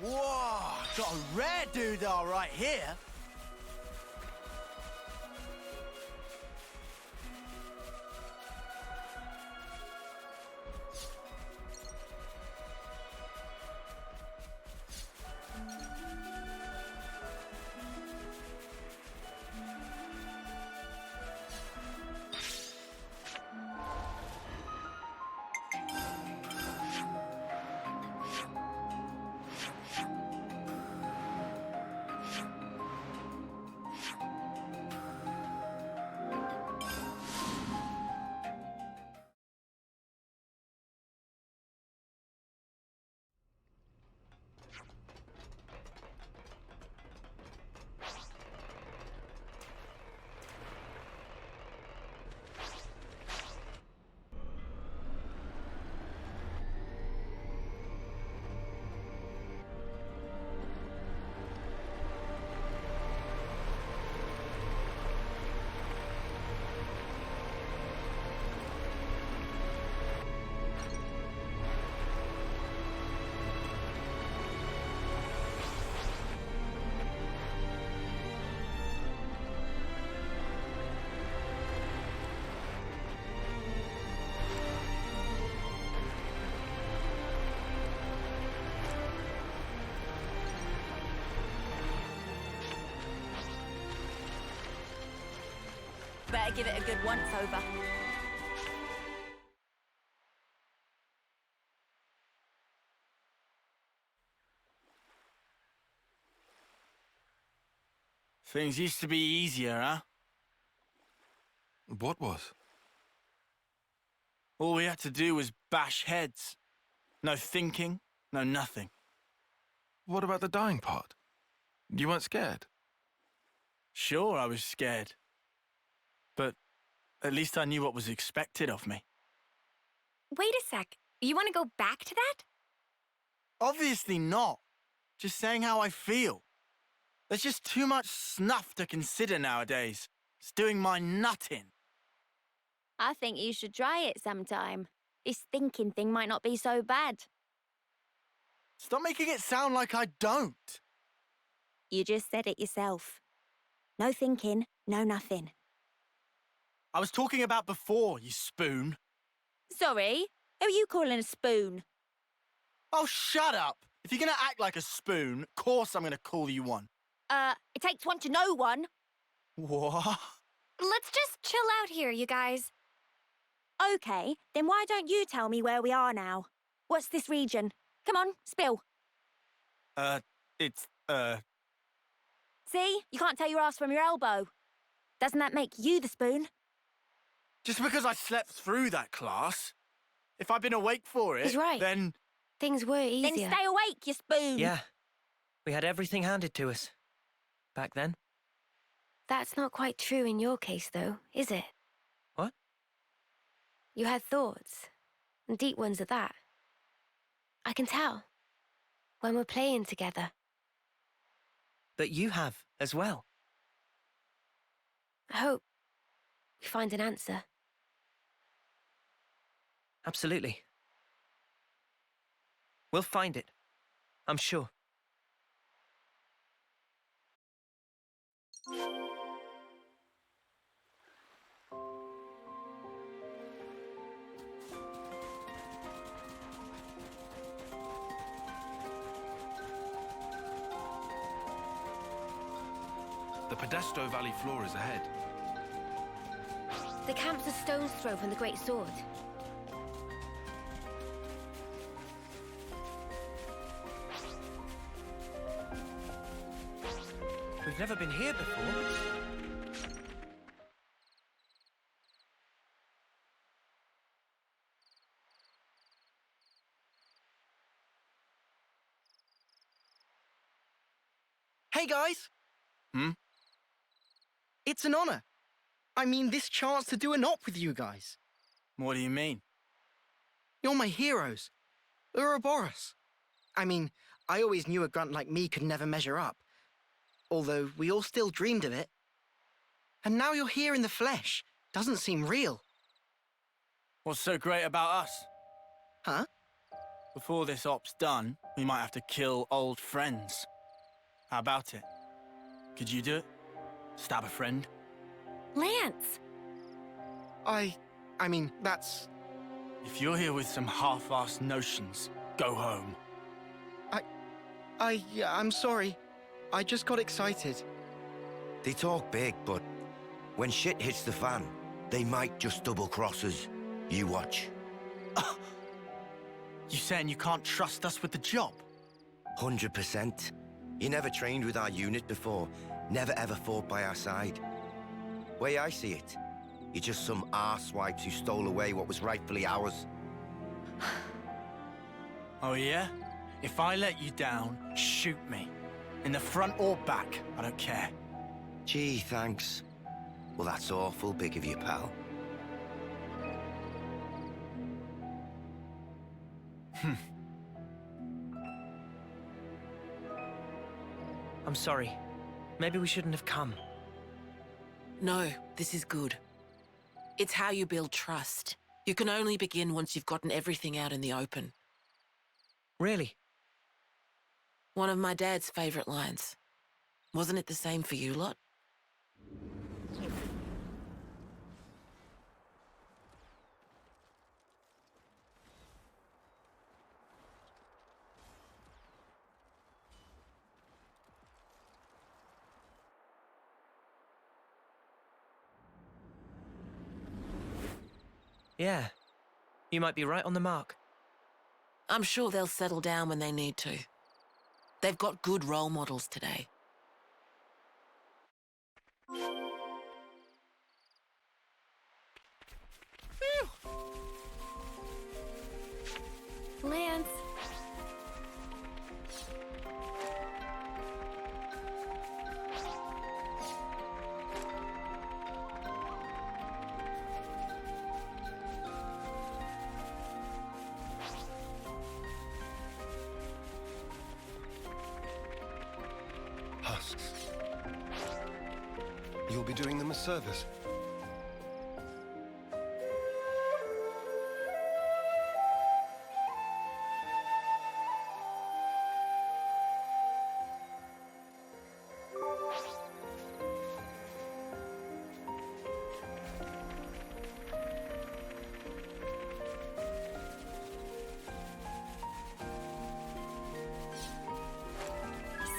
Whoa! Got a rare doodah right here.
Better give it a good once-over.
Things used to be easier, huh?
What was?
All we had to do was bash heads. No thinking, no nothing.
What about the dying part? You weren't scared?
Sure, I was scared. But at least I knew what was expected of me.
Wait a sec. You want to go back to that?
Obviously not. Just saying how I feel. There's just too much snuff to consider nowadays. It's doing my nut in.
I think you should try it sometime. This thinking thing might not be so bad.
Stop making it sound like I don't.
You just said it yourself. No thinking, no nothing.
I was talking about before, you spoon.
Sorry? Who are you calling a spoon?
Oh, shut up! If you're gonna act like a spoon, of course I'm gonna call you one.
It takes one to know one.
What?
Let's just chill out here, you guys.
Okay, then why don't you tell me where we are now? What's this region? Come on, spill.
It's,
See? You can't tell your ass from your elbow. Doesn't that make you the spoon?
Just because I slept through that class. If I'd been awake for it,
He's right.
then...
Things were easier.
Then stay awake, you spoon.
Yeah. We had everything handed to us. Back then.
That's not quite true in your case, though, is it?
What?
You had thoughts. And deep ones at that. I can tell. When we're playing together.
But you have, as well.
I hope we find an answer.
Absolutely. We'll find it. I'm sure.
The Podesto Valley floor is ahead.
The camp's a stone's throw from the Great Sword.
We've never been here before.
Hey, guys!
Hmm?
It's an honor. I mean, this chance to do an op with you guys.
What do you mean?
You're my heroes. Ouroboros. I mean, I always knew a grunt like me could never measure up. Although we all still dreamed of it. And now you're here in the flesh. Doesn't seem real.
What's so great about us?
Huh?
Before this op's done, we might have to kill old friends. How about it? Could you do it? Stab a friend?
Lance!
I mean, that's...
If you're here with some half-assed notions, go home.
I'm sorry. I just got excited.
They talk big, but when shit hits the fan, they might just double-cross us. You watch.
You saying you can't trust us with the job?
100%. You never trained with our unit before, never ever fought by our side. Way I see it, you're just some arsewipes who stole away what was rightfully ours.
Oh yeah? If I let you down, shoot me. In the front or back, I don't care.
Gee, thanks. Well, that's awful big of you, pal.
I'm sorry. Maybe we shouldn't have come.
No, this is good. It's how you build trust. You can only begin once you've gotten everything out in the open.
Really?
One of my dad's favorite lines. Wasn't it the same for you lot?
Yeah. You might be right on the mark.
I'm sure they'll settle down when they need to. They've got good role models today.
Lance.
Husks. You'll be doing them a service.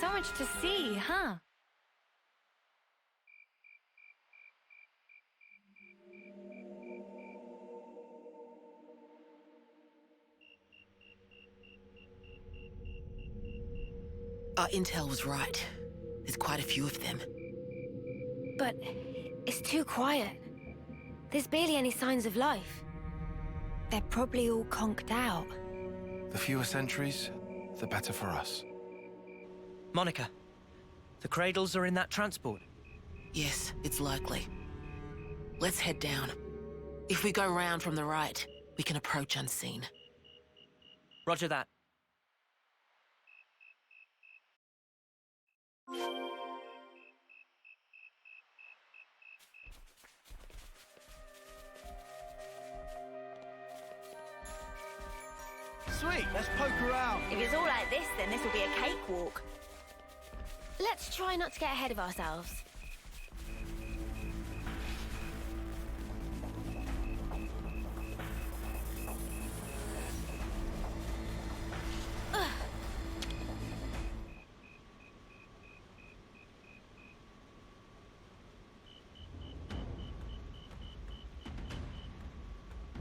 So much to see, huh?
Our intel was right. There's quite a few of them.
But it's too quiet. There's barely any signs of life. They're probably all conked out.
The fewer sentries, the better for us.
Monica, the cradles are in that transport.
Yes, it's likely. Let's head down. If we go round from the right, we can approach unseen.
Roger that.
Sweet, let's poke around.
If it's all like this, then this will be a cakewalk. Let's try not to get ahead of ourselves.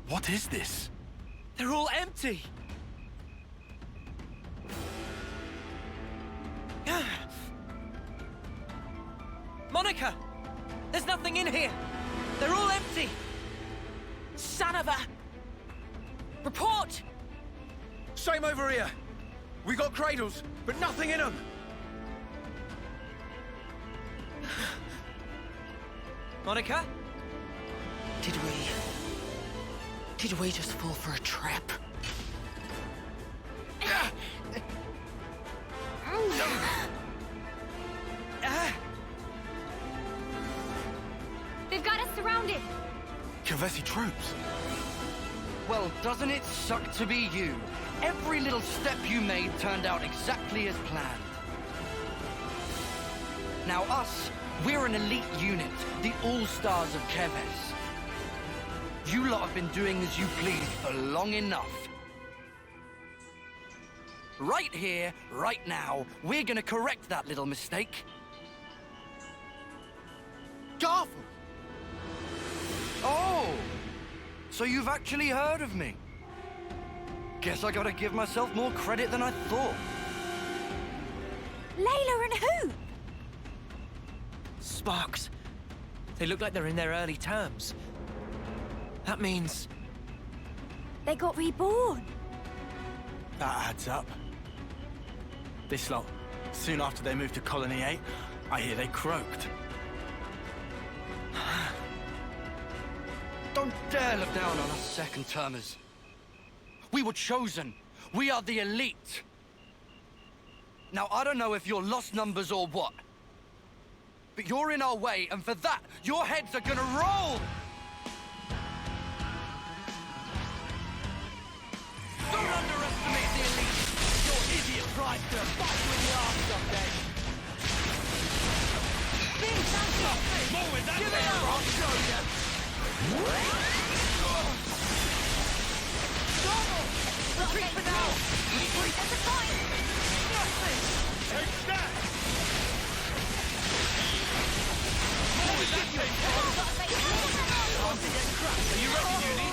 What is this?
They're all empty! Monica! There's nothing in here! They're all empty!
Son of a... Report!
Same over here. We got cradles, but nothing in them.
Monica?
Did we just fall for a trap?
They've got us surrounded.
Kavesi troops.
Well, doesn't it suck to be you? Every little step you made turned out exactly as planned. Now us, we're an elite unit, the all-stars of Keves. You lot have been doing as you please for long enough. Right here, right now, we're gonna correct that little mistake.
Garfel!
Oh! So you've actually heard of me? Guess I gotta give myself more credit than I thought.
Layla and who?
Sparks. They look like they're in their early terms. That means...
They got reborn.
That adds up. This lot, soon after they moved to Colony 8, I hear they croaked.
Don't dare look down on us second-termers. We were chosen. We are the elite. Now, I don't know if you're lost numbers or what, but you're in our way, and for that, your heads are gonna roll! Don't underestimate the elite! Your idiot pride's gonna bite you in the arse someday! Give it up! I'll show you!
Retreat for now! Retreat at the point!
Nothing! Take that! What is that thing?
Are you ready, Uni?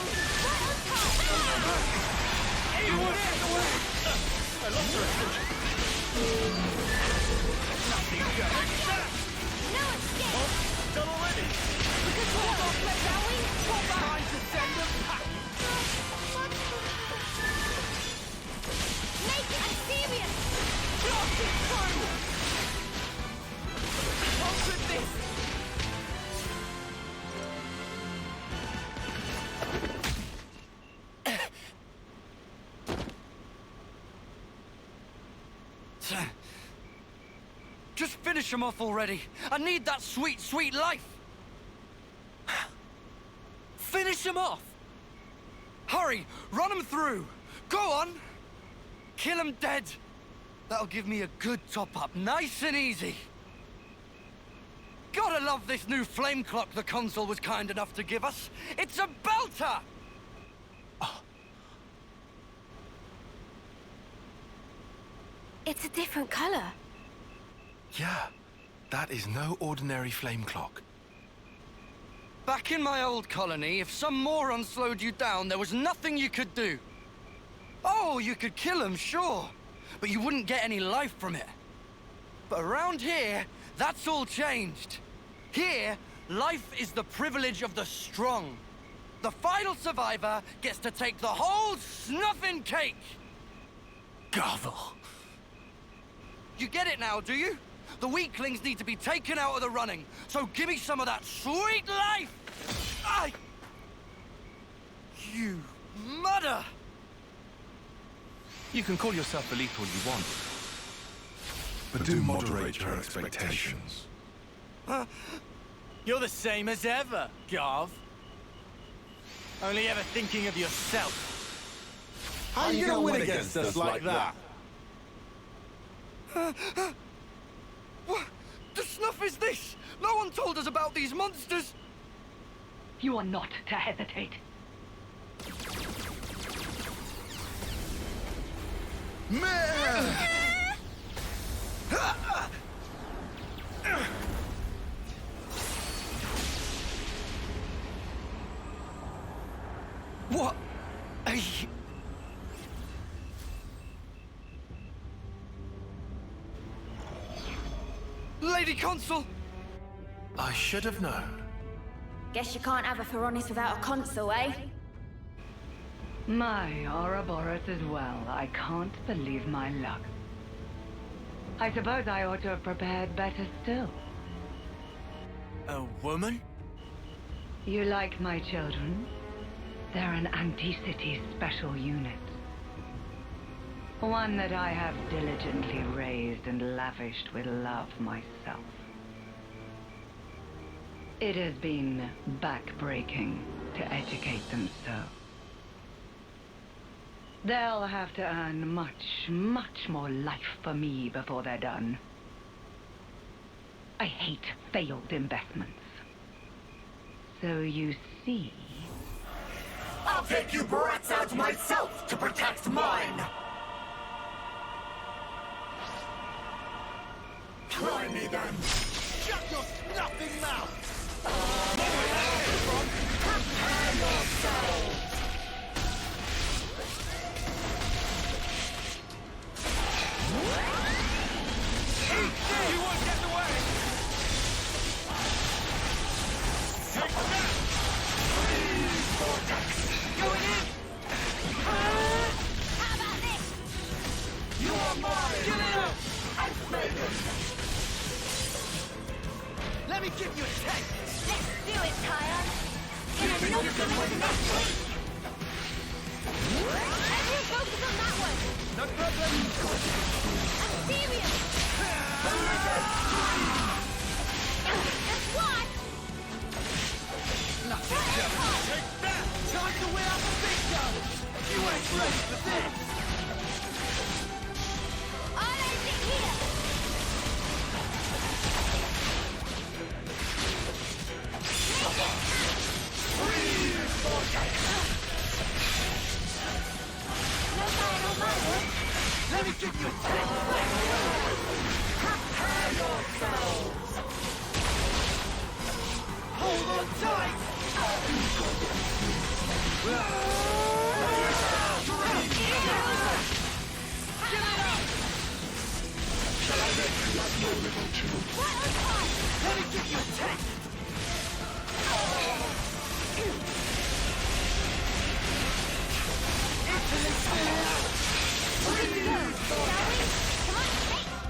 Just finish him off already. I need that sweet, sweet life.
Finish him off!
Hurry, run him through. Go on. Kill him dead. That'll give me a good top-up, nice and easy. Gotta love this new flame clock the consul was kind enough to give us. It's a belter!
It's a different color.
Yeah, that is no ordinary flame clock.
Back in my old colony, if some moron slowed you down, there was nothing you could do. Oh, you could kill him, sure, but you wouldn't get any life from it. But around here, that's all changed. Here, life is the privilege of the strong. The final survivor gets to take the whole snuffing cake.
Garvel.
You get it now, do you? The weaklings need to be taken out of the running, so give me some of that sweet life! You mother!
You can call yourself elite all you want, but do moderate your expectations.
You're the same as ever, Garv. Only ever thinking of yourself.
How you gonna win against us like that?
What the snuff is this? No one told us about these monsters!
You are not to hesitate.
What? Lady Consul!
I should have known.
Guess you can't have a Feronis without a consul, eh?
My Ouroboros as well. I can't believe my luck. I suppose I ought to have prepared better still.
A woman?
You like my children? They're an Anti-City special unit. One that I have diligently raised and lavished with love myself. It has been back-breaking to educate them so. They'll have to earn much, much more life for me before they're done. I hate failed investments. So you see...
I'll take you brats out myself to protect mine! Try me then! Shut your snuffing mouth! Prepare yourselves!
You won't get away! Take that!
Going in! How about this? You are mine! Get it up! I've made it!
Let me give you a taste!
Let's do it, Tyon! In a nothing with nothing! Everyone focus on that one!
No problem!
I'm serious! Just watch!
Nothing, Joe!
Take that! Time to win out the big guns! You ain't ready for this!
All engine here! No fire, no fire!
Let me give you a taste! Prepare yourselves! Hold on tight! Shall I make you like your little children? Let me give you a taste! Italy still!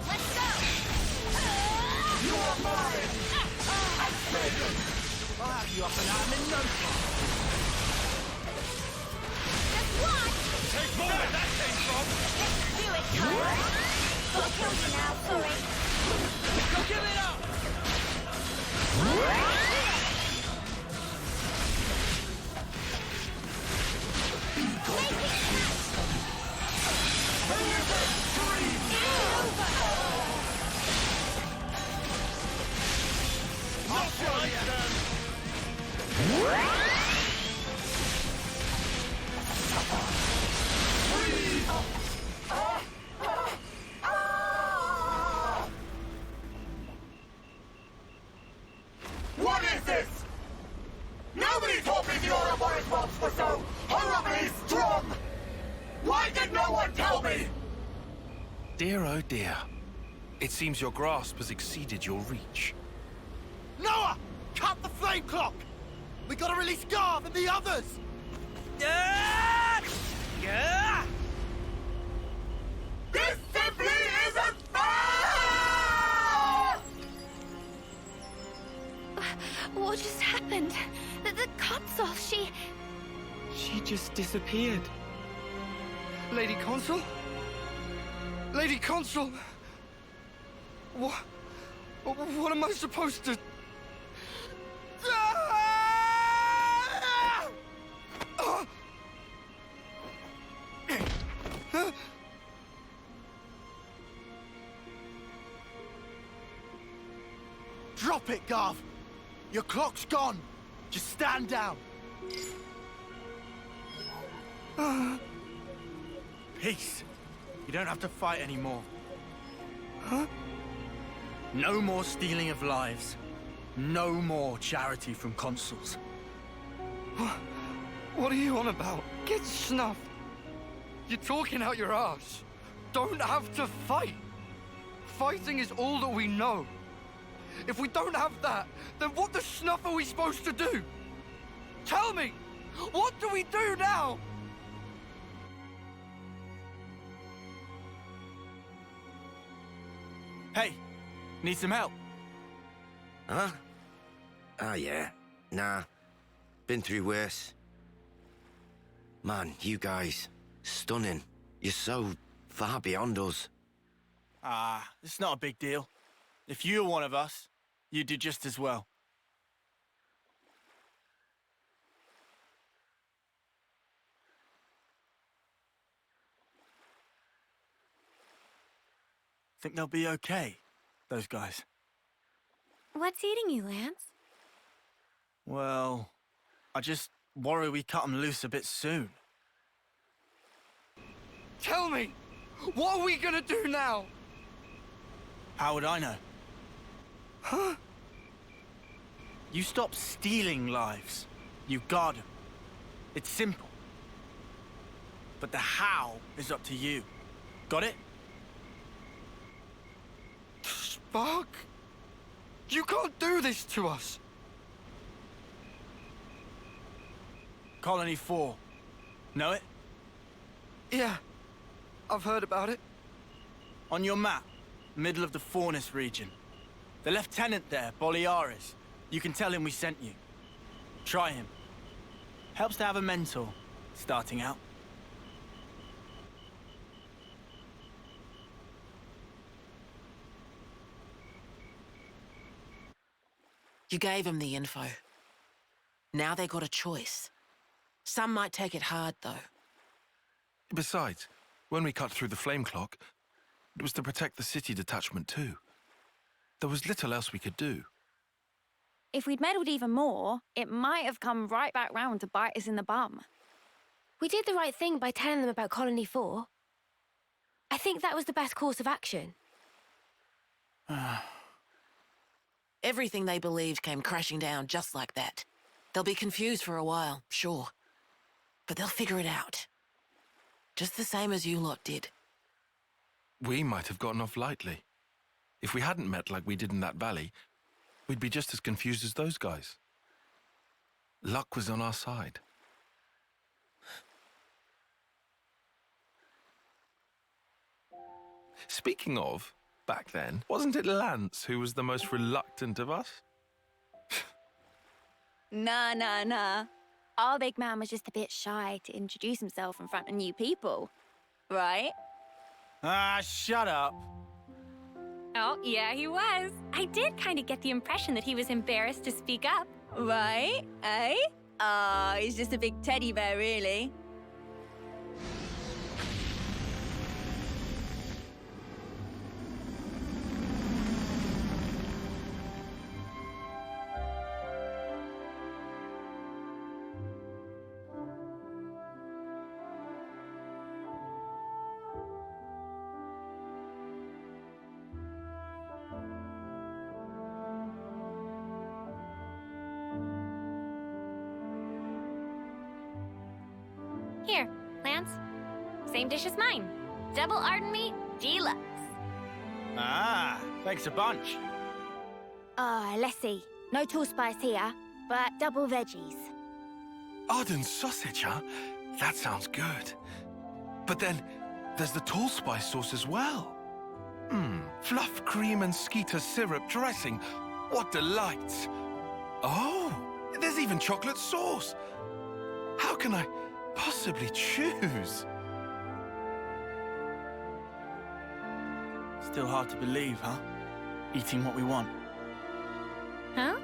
Let's go!
You are mine! I've made them!
I'll have you up and at 'em in no time!
Just watch!
Take more where that came from!
Let's do it, Tyon! Gotta kill you now, sorry.
is this? Nobody told me the Ouroboros ropes were so horribly strong! Why did no one tell me?
Dear oh dear. It seems your grasp has exceeded your reach.
Noah! Cut the flame clock! We gotta release Garth and the others!
This simply isn't fair!
What just happened? The console, she
just disappeared. Lady Consul? Lady Consul! What am I supposed to...
Drop it, Garth! Your clock's gone! Just stand down! Peace. You don't have to fight anymore.
Huh?
No more stealing of lives. No more charity from consuls.
What are you on about? Get snuffed. You're talking out your ass. Don't have to fight. Fighting is all that we know. If we don't have that, then what the snuff are we supposed to do? Tell me! What do we do now?
Hey, need some help?
Huh? Oh, yeah. Nah. Been through worse. Man, you guys, stunning. You're so far beyond us.
It's not a big deal. If you were one of us, you'd do just as well. Think they'll be okay, those guys?
What's eating you, Lance?
Well, I just worry we cut them loose a bit soon.
Tell me! What are we gonna do now?
How would I know?
Huh?
You stop stealing lives. You guard them. It's simple. But the how is up to you. Got it?
Spark? You can't do this to us!
Colony 4. Know it?
Yeah. I've heard about it.
On your map, middle of the Faunus region. The lieutenant there, Boliaris. You can tell him we sent you. Try him. Helps to have a mentor, starting out.
You gave them the info. Now they got a choice. Some might take it hard, though.
Besides, when we cut through the flame clock, it was to protect the city detachment too. There was little else we could do.
If we'd meddled even more, it might have come right back round to bite us in the bum.
We did the right thing by telling them about Colony 4. I think that was the best course of action.
Everything they believed came crashing down just like that. They'll be confused for a while, sure. But they'll figure it out. Just the same as you lot did.
We might have gotten off lightly. If we hadn't met like we did in that valley, we'd be just as confused as those guys. Luck was on our side. Speaking of, back then, wasn't it Lance who was the most reluctant of us?
Nah. Our big man was just a bit shy to introduce himself in front of new people. Right?
Shut up.
Oh, yeah, he was. I did kind of get the impression that he was embarrassed to speak up. Right? Eh? He's just a big teddy bear, really. same dish as mine. Double Arden meat, deluxe.
Ah, thanks a bunch.
Let's see. No tall spice here, but double veggies.
Arden sausage, huh? That sounds good. But then, there's the tall spice sauce as well. Fluff cream and skeeter syrup dressing. What delight! Oh, there's even chocolate sauce. How can I possibly choose?
Still hard to believe, huh? Eating what we want.
Huh?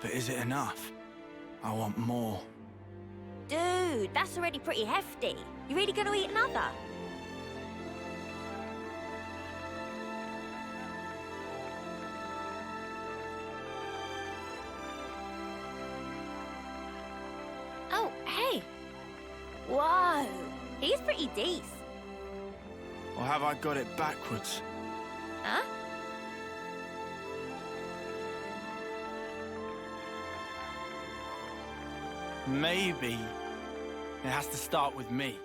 But is it enough? I want more.
Dude, that's already pretty hefty. You really gonna eat another?
Oh, hey.
Whoa, he's pretty decent.
Or have I got it backwards?
Huh?
Maybe it has to start with me.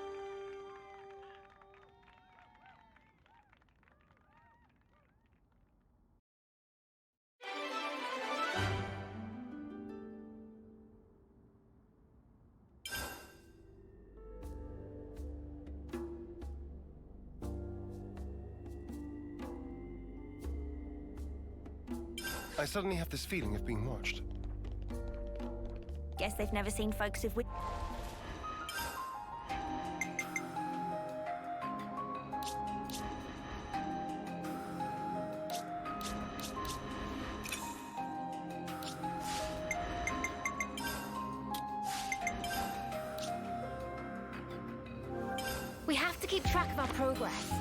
I suddenly have this feeling of being watched.
Guess they've never seen folks with
We have to keep track of our progress.